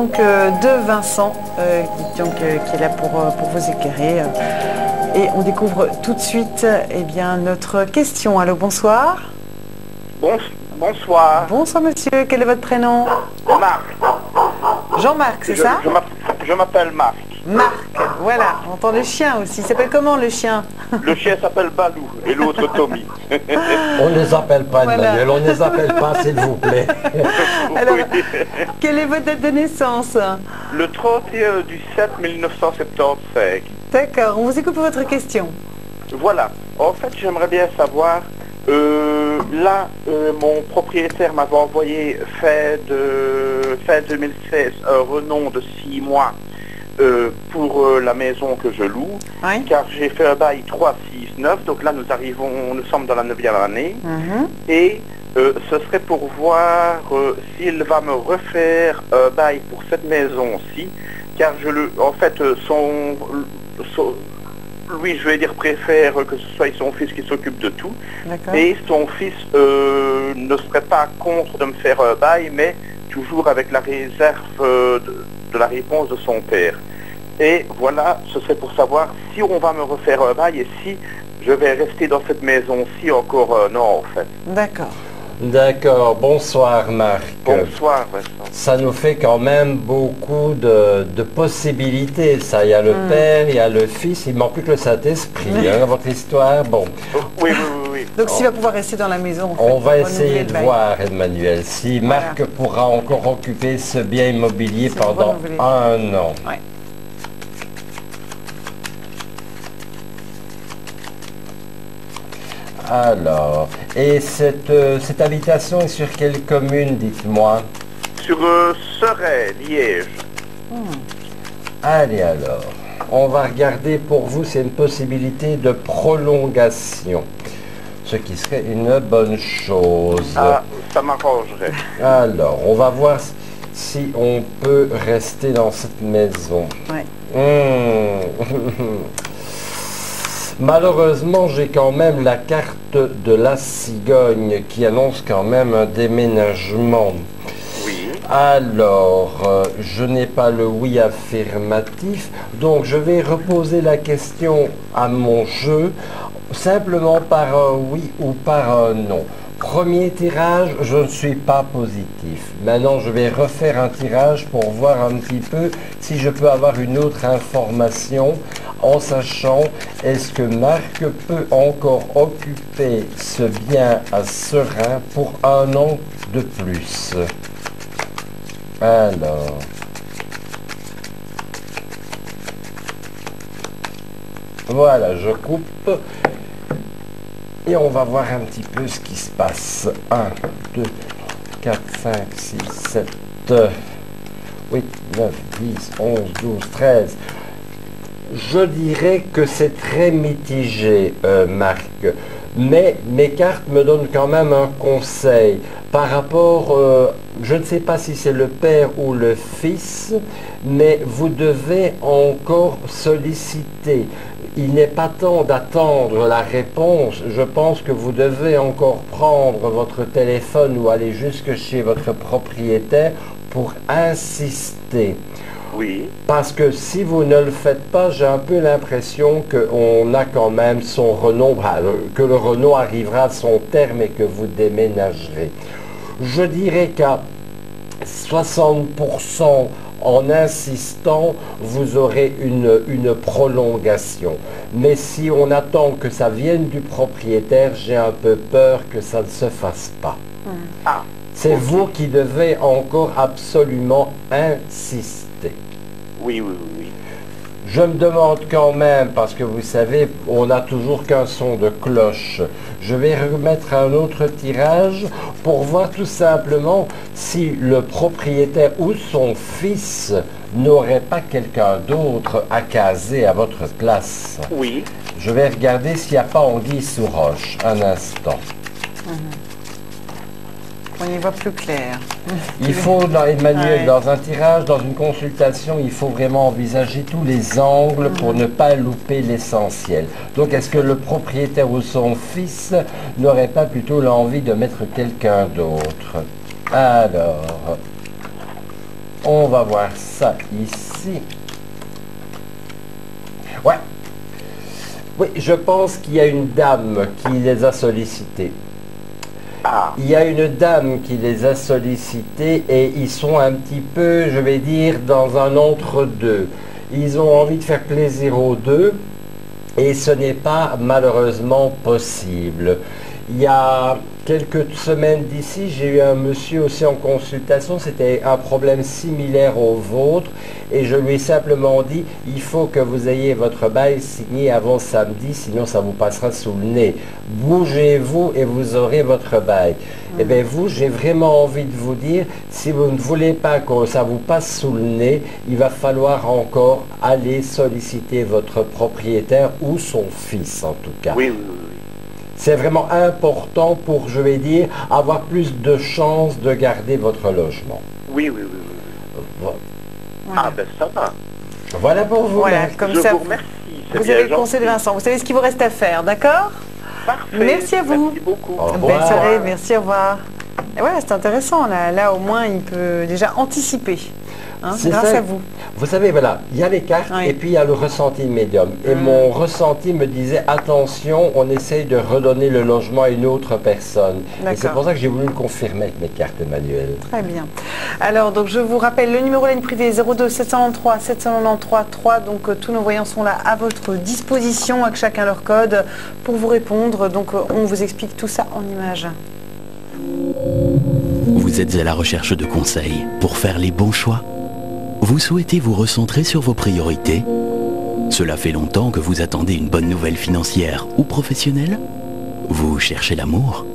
Vincent qui est là pour vous éclairer. Et on découvre tout de suite notre question. Allô, bonsoir. Bonsoir. Bonsoir monsieur, quel est votre prénom? Marc. Jean-Marc, c'est ça? Je m'appelle Marc. Marc, voilà, on entend le chien aussi. Il s'appelle comment le chien? Le chien s'appelle Balou et l'autre Tommy. On ne les appelle pas, Voilà. Emmanuel, on ne les appelle pas, s'il vous plaît. Alors, Oui. quelle est votre date de naissance? Le 31 du 7 1975. D'accord, on vous écoute pour votre question. Voilà. En fait, j'aimerais bien savoir, mon propriétaire m'avait envoyé fin 2016 un renom de 6 mois pour la maison que je loue, Oui. car j'ai fait un bail 3, 6, 9, donc là nous sommes dans la 9e année, et ce serait pour voir s'il va me refaire un bail pour cette maison-ci, car lui, je vais dire, préfère que ce soit son fils qui s'occupe de tout, et son fils ne serait pas contre de me faire un bail, mais toujours avec la réserve de la réponse de son père. Et voilà, ce serait pour savoir si on va me refaire un bail et si je vais rester dans cette maison-ci encore un an, en fait. D'accord. D'accord, bonsoir Marc. Bonsoir, Vincent. Ça nous fait quand même beaucoup de possibilités, ça. Il y a le père, il y a le fils, il ne manque plus que le Saint-Esprit, dans votre histoire. Bon. Oui. Donc s'il va pouvoir rester dans la maison, en fait, On va renouveler essayer le de bail. voir, Emmanuel, si Voilà. Marc pourra encore occuper ce bien immobilier C'est pendant renouvelé. 1 an. Ouais. Alors, et cette habitation est sur quelle commune, dites-moi? Sur Serais, Liège. Allez alors, on va regarder pour vous, c'est une possibilité de prolongation, ce qui serait une bonne chose. Ah, ça m'arrangerait. Alors, on va voir si on peut rester dans cette maison. Ouais. Malheureusement, j'ai quand même la carte de la cigogne qui annonce quand même un déménagement. Oui. Alors, je n'ai pas le oui affirmatif, donc je vais reposer la question à mon jeu, simplement par un oui ou par un non. Premier tirage, je ne suis pas positif. Maintenant, je vais refaire un tirage pour voir un petit peu si je peux avoir une autre information en sachant est-ce que Marc peut encore occuper ce bien à Serein pour 1 an de plus. Alors... Voilà, je coupe. Et on va voir un petit peu ce qui se passe. 1, 2, 4, 5, 6, 7, 8, 9, 10, 11, 12, 13. Je dirais que c'est très mitigé, Marc. Mais mes cartes me donnent quand même un conseil par rapport, je ne sais pas si c'est le père ou le fils, mais vous devez encore solliciter. Il n'est pas temps d'attendre la réponse. Je pense que vous devez encore prendre votre téléphone ou aller jusque chez votre propriétaire pour insister. Oui. Parce que si vous ne le faites pas, j'ai un peu l'impression qu'on a quand même son renom, que le renom arrivera à son terme et que vous déménagerez. Je dirais qu'à 60%, en insistant, vous aurez une prolongation. Mais si on attend que ça vienne du propriétaire, j'ai un peu peur que ça ne se fasse pas. Ah. C'est vous qui devez encore absolument insister. Oui. Je me demande quand même, parce que vous savez, on n'a toujours qu'un son de cloche. Je vais remettre un autre tirage pour voir tout simplement si le propriétaire ou son fils n'aurait pas quelqu'un d'autre à caser à votre place. Oui. Je vais regarder s'il n'y a pas anguille sous roche. Un instant. On y voit plus clair. Il faut, Emmanuel, dans un tirage, dans une consultation, il faut vraiment envisager tous les angles pour ne pas louper l'essentiel. Donc, est-ce que le propriétaire ou son fils n'aurait pas plutôt l'envie de mettre quelqu'un d'autre? Alors, on va voir ça ici. Ouais. Oui, je pense qu'il y a une dame qui les a sollicités. Il y a une dame qui les a sollicités et ils sont un petit peu, je vais dire, dans un entre-deux. Ils ont envie de faire plaisir aux deux et ce n'est pas malheureusement possible. Il y a quelques semaines d'ici, j'ai eu un monsieur aussi en consultation, c'était un problème similaire au vôtre et je lui ai simplement dit, il faut que vous ayez votre bail signé avant samedi, sinon ça vous passera sous le nez. Bougez-vous et vous aurez votre bail. Eh bien vous, j'ai vraiment envie de vous dire, si vous ne voulez pas que ça vous passe sous le nez, il va falloir encore aller solliciter votre propriétaire ou son fils en tout cas. Oui. C'est vraiment important pour, je vais dire, avoir plus de chances de garder votre logement. Oui. Voilà. Ah ben ça va. Voilà pour vous. Voilà, comme Je ça, vous remercie. vous avez le conseil de Vincent. Vous savez ce qu'il vous reste à faire, d'accord? Parfait. Merci à vous. Merci beaucoup. Au revoir. Belle soirée, merci, au revoir. Et voilà, c'est intéressant, là au moins il peut déjà anticiper, C'est grâce ça. à vous. Vous savez, voilà, il y a les cartes Oui. et puis il y a le ressenti médium. Et mon ressenti me disait, attention, on essaye de redonner le logement à une autre personne. Et c'est pour ça que j'ai voulu le confirmer avec mes cartes, Emmanuel. Très bien. Alors, donc, je vous rappelle le numéro de ligne privée 02 793 793 3. Donc, tous nos voyants sont là à votre disposition, avec chacun leur code pour vous répondre. Donc, on vous explique tout ça en images. Vous êtes à la recherche de conseils pour faire les bons choix? Vous souhaitez vous recentrer sur vos priorités? Cela fait longtemps que vous attendez une bonne nouvelle financière ou professionnelle? Vous cherchez l'amour?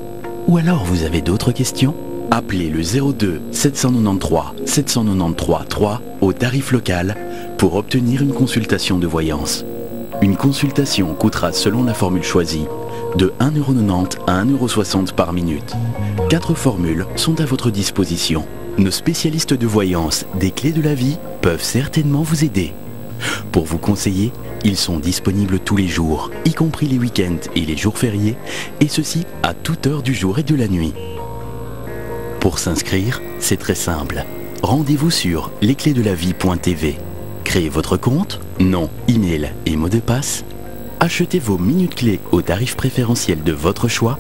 Ou alors vous avez d'autres questions? Appelez le 02 793 793 3 au tarif local pour obtenir une consultation de voyance. Une consultation coûtera, selon la formule choisie, de 1,90 € à 1,60 € par minute. 4 formules sont à votre disposition. Nos spécialistes de voyance des clés de la vie peuvent certainement vous aider. Pour vous conseiller, ils sont disponibles tous les jours, y compris les week-ends et les jours fériés, et ceci à toute heure du jour et de la nuit. Pour s'inscrire, c'est très simple. Rendez-vous sur lesclésdelavie.tv. Créez votre compte, nom, email et mot de passe. Achetez vos minutes clés au tarif préférentiel de votre choix.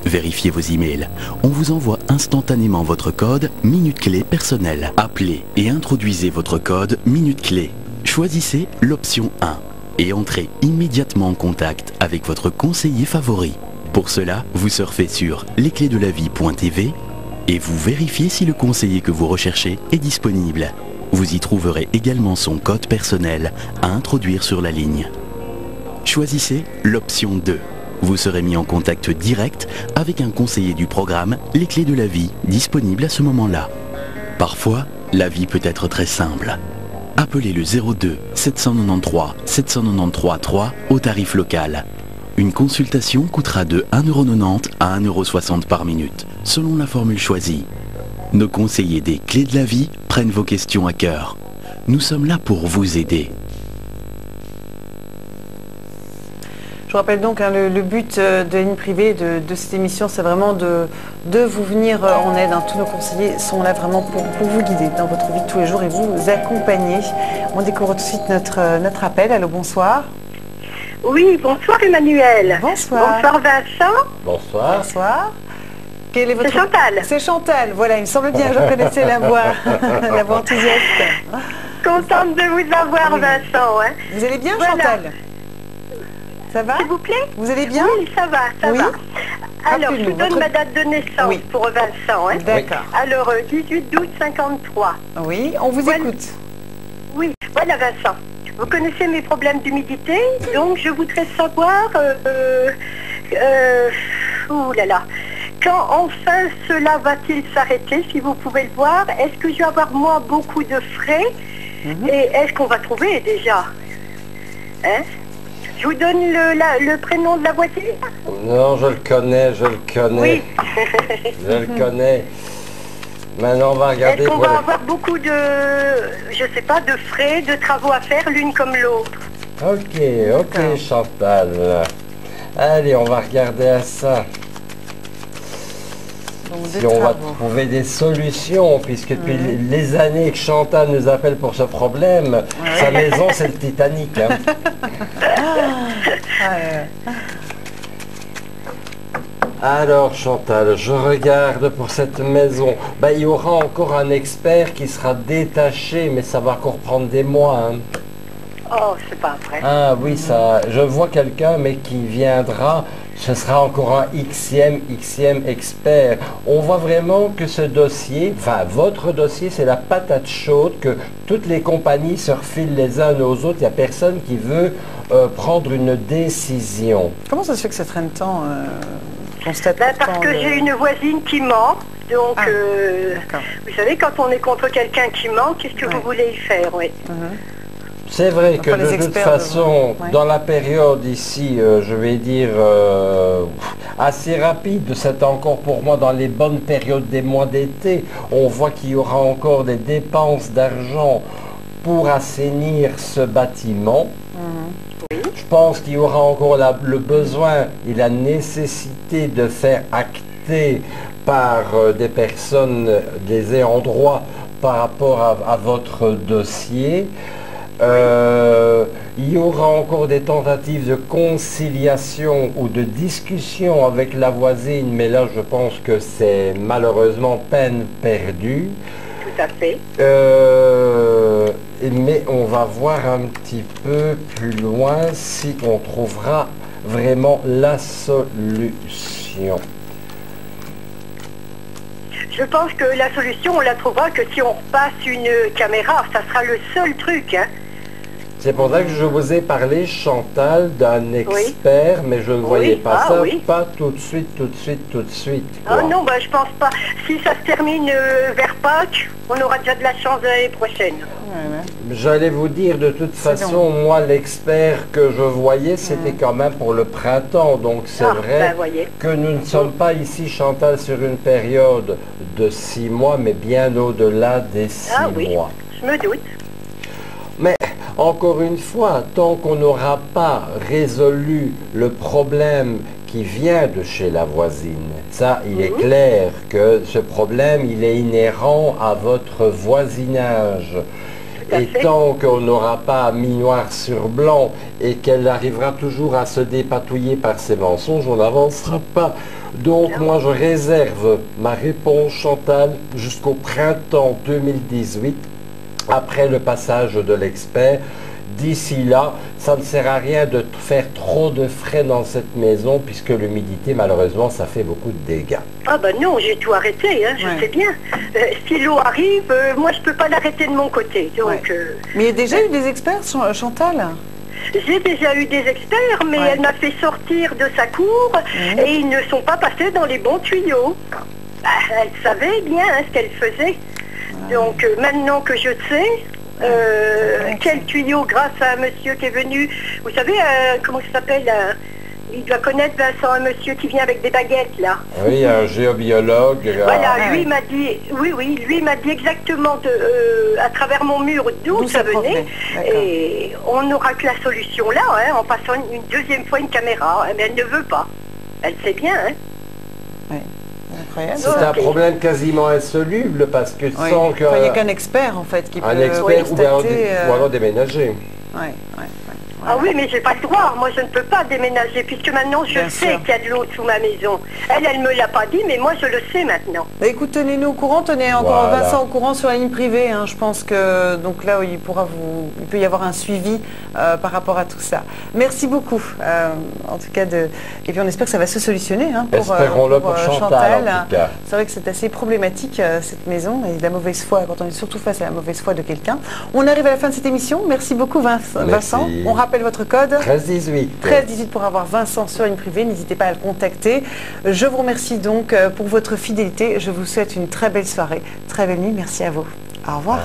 Vérifiez vos emails. On vous envoie instantanément votre code Minute Clé personnel. Appelez et introduisez votre code Minute Clé. Choisissez l'option 1 et entrez immédiatement en contact avec votre conseiller favori. Pour cela, vous surfez sur lesclésdelavie.tv et vous vérifiez si le conseiller que vous recherchez est disponible. Vous y trouverez également son code personnel à introduire sur la ligne. Choisissez l'option 2. Vous serez mis en contact direct avec un conseiller du programme Les Clés de la Vie, disponible à ce moment-là. Parfois, la vie peut être très simple. Appelez le 02 793 793 3 au tarif local. Une consultation coûtera de 1,90 € à 1,60 € par minute, selon la formule choisie. Nos conseillers des Clés de la Vie prennent vos questions à cœur. Nous sommes là pour vous aider. Je rappelle donc le but de ligne privée de cette émission, c'est vraiment de vous venir en aide. Tous nos conseillers sont là vraiment pour vous guider dans votre vie de tous les jours et vous accompagner. On découvre tout de suite notre appel. Allô, bonsoir. Oui, bonsoir Emmanuel. Bonsoir. Bonsoir Vincent. Bonsoir. Bonsoir. Quel est votre... C'est Chantal. C'est Chantal, voilà, il me semble bien que je reconnaissais la voix enthousiaste. Contente de vous avoir Vincent. Vous allez bien, voilà. Chantal? Ça va? S'il vous plaît? Vous allez bien? Oui, ça va, ça oui. va. Alors, je vous donne ma date de naissance pour Vincent. Hein. D'accord. Alors, 18/12/53. Oui, on vous écoute. Oui, voilà Vincent. Vous connaissez mes problèmes d'humidité, donc je voudrais savoir... ouh là là. Quand enfin cela va-t-il s'arrêter, si vous pouvez le voir? Est-ce que je vais avoir moi beaucoup de frais? Et est-ce qu'on va trouver déjà? Hein? Je vous donne le prénom de la voisine? Non, je le connais. Oui. Je le connais. Maintenant, on va regarder... Est-ce qu'on va avoir beaucoup de, je sais pas, de frais, de travaux à faire l'une comme l'autre? Ok, Chantal. Allez, on va regarder à ça. Donc, si on va trouver des solutions, puisque depuis les années que Chantal nous appelle pour ce problème, sa maison c'est le Titanic. Hein. Alors Chantal, je regarde pour cette maison. Ben, il y aura encore un expert qui sera détaché, mais ça va encore prendre des mois. Hein. Oh, c'est pas vrai. Ah oui, ça. Je vois quelqu'un, mais qui viendra. Ce sera encore un xème expert. On voit vraiment que ce dossier, enfin votre dossier, c'est la patate chaude, que toutes les compagnies se refilent les uns aux autres. Il n'y a personne qui veut prendre une décision. Comment ça se fait que ça traîne tant parce que j'ai une voisine qui ment. Donc, vous savez, quand on est contre quelqu'un qui ment, qu'est-ce que vous voulez y faire? C'est vrai que de toute façon, dans la période ici, je vais dire, assez rapide, c'est encore pour moi dans les bonnes périodes des mois d'été, on voit qu'il y aura encore des dépenses d'argent pour assainir ce bâtiment. Je pense qu'il y aura encore le besoin et la nécessité de faire acter par des personnes, des ayants droit par rapport à votre dossier. Il y aura encore des tentatives de conciliation ou de discussion avec la voisine, mais là je pense que c'est malheureusement peine perdue. Tout à fait. Mais on va voir un petit peu plus loin si on trouvera vraiment la solution. Je pense que la solution, on la trouvera que si on repasse une caméra, ça sera le seul truc. Hein. C'est pour ça que je vous ai parlé, Chantal, d'un expert, mais je ne voyais pas ça, pas tout de suite. Ah non, bah, je pense pas. Si ça se termine vers Pâques, on aura déjà de la chance l'année prochaine. J'allais vous dire, de toute façon, moi, l'expert que je voyais, c'était quand même pour le printemps. Donc c'est vrai que nous ne sommes pas ici, Chantal, sur une période de 6 mois, mais bien au-delà des 6 mois. Je me doute. Mais encore une fois, tant qu'on n'aura pas résolu le problème qui vient de chez la voisine, ça, il est clair que ce problème, il est inhérent à votre voisinage. Et tant qu'on n'aura pas mis noir sur blanc et qu'elle arrivera toujours à se dépatouiller par ses mensonges, on n'avancera pas. Donc moi je réserve ma réponse, Chantal, jusqu'au printemps 2018, après le passage de l'expert. D'ici là, ça ne sert à rien de faire trop de frais dans cette maison, puisque l'humidité, malheureusement, ça fait beaucoup de dégâts. Ah ben non, j'ai tout arrêté, hein, je sais bien. Si l'eau arrive, moi je peux pas l'arrêter de mon côté. Donc, mais il y a déjà eu des experts, Chantal? J'ai déjà eu des experts, mais elle m'a fait sortir de sa cour et ils ne sont pas passés dans les bons tuyaux. Elle savait bien ce qu'elle faisait. Donc maintenant que je sais, quel tuyau grâce à un monsieur qui est venu, vous savez, comment ça s'appelle, il doit connaître Vincent, un monsieur qui vient avec des baguettes là. Oui, un géobiologue. Voilà, lui m'a dit, lui m'a dit exactement à travers mon mur d'où ça venait. Et on n'aura que la solution là, hein, en passant une deuxième fois une caméra, mais elle ne veut pas. Elle sait bien, hein. C'est un problème quasiment insoluble parce que sans que... Il n'y a qu'un expert en fait qui peut ou alors déménager. Ah oui, mais j'ai pas le droit. Moi, je ne peux pas déménager puisque maintenant je sais qu'il y a de l'eau sous ma maison. Elle me l'a pas dit, mais moi je le sais maintenant. Bah, écoute, tenez-nous au courant, tenez encore Vincent au courant sur la ligne privée. Hein. Je pense que donc là, il peut y avoir un suivi par rapport à tout ça. Merci beaucoup. En tout cas, et puis on espère que ça va se solutionner pour Chantal. C'est vrai que c'est assez problématique cette maison et de la mauvaise foi quand on est surtout face à la mauvaise foi de quelqu'un. On arrive à la fin de cette émission. Merci beaucoup Vincent. On rappelle votre code 1318. 1318 pour avoir Vincent sur ligne privée. N'hésitez pas à le contacter. Je vous remercie donc pour votre fidélité. Je vous souhaite une très belle soirée, très belle nuit. Merci à vous. Au revoir.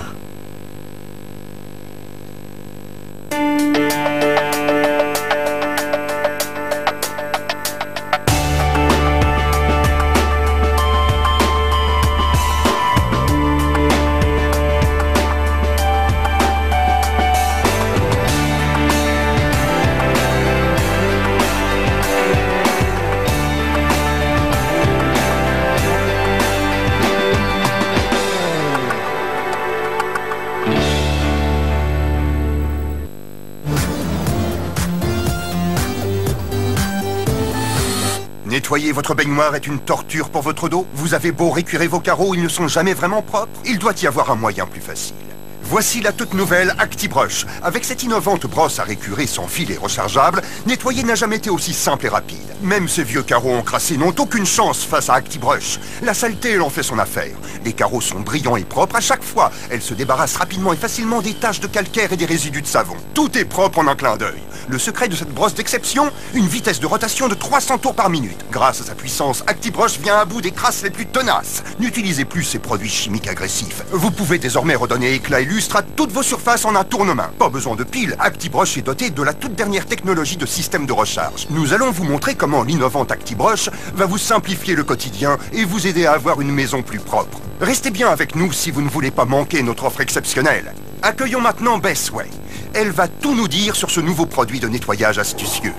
Nettoyer votre baignoire est une torture pour votre dos. Vous avez beau récurer vos carreaux, ils ne sont jamais vraiment propres. Il doit y avoir un moyen plus facile. Voici la toute nouvelle ActiBrush. Avec cette innovante brosse à récurer sans filet rechargeable, nettoyer n'a jamais été aussi simple et rapide. Même ces vieux carreaux encrassés n'ont aucune chance face à ActiBrush. La saleté, elle en fait son affaire. Les carreaux sont brillants et propres à chaque fois. Elle se débarrasse rapidement et facilement des taches de calcaire et des résidus de savon. Tout est propre en un clin d'œil. Le secret de cette brosse d'exception, une vitesse de rotation de 300 tours par minute. Grâce à sa puissance, ActiBrush vient à bout des crasses les plus tenaces. N'utilisez plus ces produits chimiques agressifs. Vous pouvez désormais redonner éclat et lustre à toutes vos surfaces en un tournement. Pas besoin de piles, ActiBrush est doté de la toute dernière technologie de système de recharge. Nous allons vous montrer comment l'innovante ActiBrush va vous simplifier le quotidien et vous aider à avoir une maison plus propre. Restez bien avec nous si vous ne voulez pas manquer notre offre exceptionnelle. Accueillons maintenant Bessway. Elle va tout nous dire sur ce nouveau produit de nettoyage astucieux.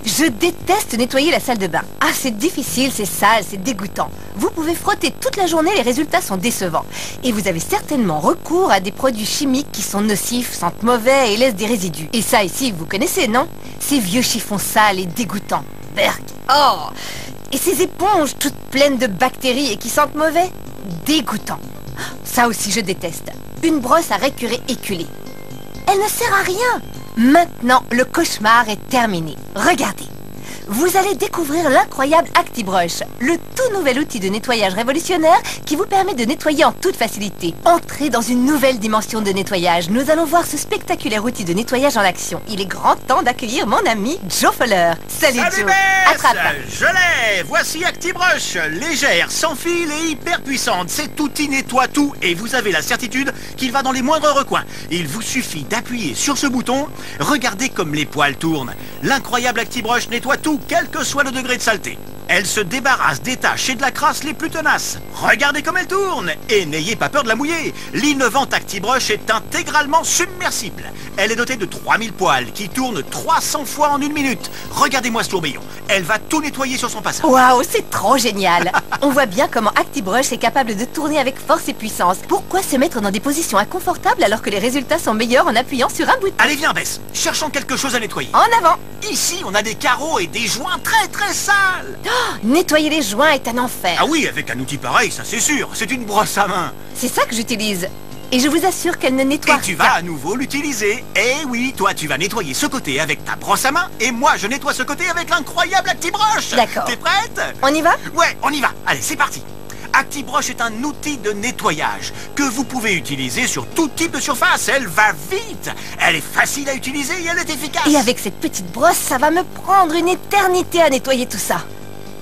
Je déteste nettoyer la salle de bain. Ah, c'est difficile, c'est sale, c'est dégoûtant. Vous pouvez frotter toute la journée, les résultats sont décevants. Et vous avez certainement recours à des produits chimiques qui sont nocifs, sentent mauvais et laissent des résidus. Et ça ici, vous connaissez, non? Ces vieux chiffons sales et dégoûtants. Berk. Oh! Et ces éponges toutes pleines de bactéries et qui sentent mauvais? Dégoûtant. Ça aussi, je déteste. Une brosse à récurer éculée. Elle ne sert à rien. Maintenant, le cauchemar est terminé. Regardez. Vous allez découvrir l'incroyable ActiBrush, le tout nouvel outil de nettoyage révolutionnaire qui vous permet de nettoyer en toute facilité. Entrez dans une nouvelle dimension de nettoyage. Nous allons voir ce spectaculaire outil de nettoyage en action. Il est grand temps d'accueillir mon ami Joe Fuller. Salut Joe. Attrape. Je l'ai. Voici ActiBrush, légère, sans fil et hyper puissante. Cet outil nettoie tout et vous avez la certitude qu'il va dans les moindres recoins. Il vous suffit d'appuyer sur ce bouton. Regardez comme les poils tournent. L'incroyable ActiBrush nettoie tout, quel que soit le degré de saleté. Elle se débarrasse des taches et de la crasse les plus tenaces. Regardez comme elle tourne et n'ayez pas peur de la mouiller. L'innovante ActiBrush est intégralement submersible. Elle est dotée de 3000 poils qui tournent 300 fois en 1 minute. Regardez-moi ce tourbillon. Elle va tout nettoyer sur son passage. Waouh, c'est trop génial. On voit bien comment ActiBrush est capable de tourner avec force et puissance. Pourquoi se mettre dans des positions inconfortables alors que les résultats sont meilleurs en appuyant sur un bouton? Allez, viens Bess, cherchons quelque chose à nettoyer. En avant. Ici, on a des carreaux et des joints très très sales. Oh, nettoyer les joints est un enfer. Ah oui, avec un outil pareil, ça c'est sûr. C'est une brosse à main. C'est ça que j'utilise. Et je vous assure qu'elle ne nettoie Et tu vas à nouveau l'utiliser. Eh oui, toi tu vas nettoyer ce côté avec ta brosse à main et moi je nettoie ce côté avec l'incroyable ActiBrush. D'accord. T'es prête? On y va? Ouais, on y va. Allez, c'est parti. ActiBrush est un outil de nettoyage que vous pouvez utiliser sur tout type de surface. Elle va vite. Elle est facile à utiliser et elle est efficace. Et avec cette petite brosse, ça va me prendre une éternité à nettoyer tout ça.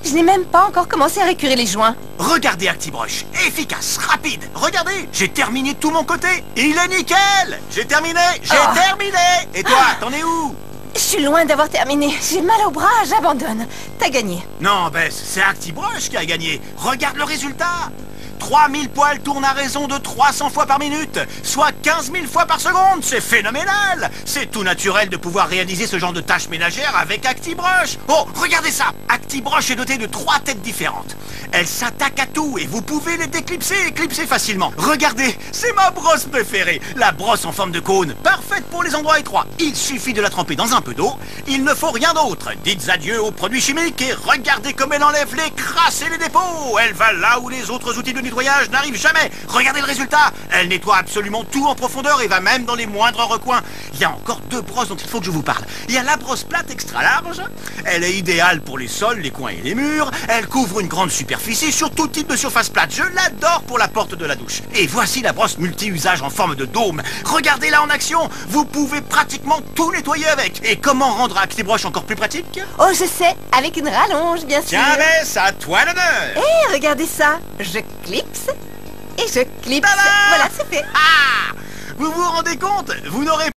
Je n'ai même pas encore commencé à récurer les joints. Regardez ActiBrush, efficace, rapide. Regardez, j'ai terminé tout mon côté. Il est nickel. J'ai terminé, terminé. Et toi, t'en es où? Je suis loin d'avoir terminé. J'ai mal au bras, j'abandonne. T'as gagné. Non, Bess, c'est ActiBrush qui a gagné. Regarde le résultat. 3000 poils tournent à raison de 300 fois par minute, soit 15 000 fois par seconde. C'est phénoménal. C'est tout naturel de pouvoir réaliser ce genre de tâches ménagères avec ActiBrush. Oh, regardez ça. ActiBrush est doté de 3 têtes différentes. Elle s'attaque à tout et vous pouvez les déclipser et clipser facilement. Regardez, c'est ma brosse préférée. La brosse en forme de cône, parfaite pour les endroits étroits. Il suffit de la tremper dans un peu d'eau. Il ne faut rien d'autre. Dites adieu aux produits chimiques et regardez comme elle enlève les crasses et les dépôts. Elle va là où les autres outils de nettoyage n'arrivent jamais. Regardez le résultat. Elle nettoie absolument tout en profondeur et va même dans les moindres recoins. Il y a encore 2 brosses dont il faut que je vous parle. Il y a la brosse plate extra large. Elle est idéale pour les sols, les coins et les murs. Elle couvre une grande superficie sur tout type de surface plate. Je l'adore pour la porte de la douche. Et voici la brosse multi-usage en forme de dôme. Regardez-la en action. Vous pouvez pratiquement tout nettoyer avec. Et comment rendre ActiBrush encore plus pratique? Oh, je sais, avec une rallonge, bien sûr. Tiens, Bess, à toi l'honneur. Hé, regardez ça. Je clipse et je clipse. Voilà, c'est fait. Ah! Vous vous rendez compte? Vous n'aurez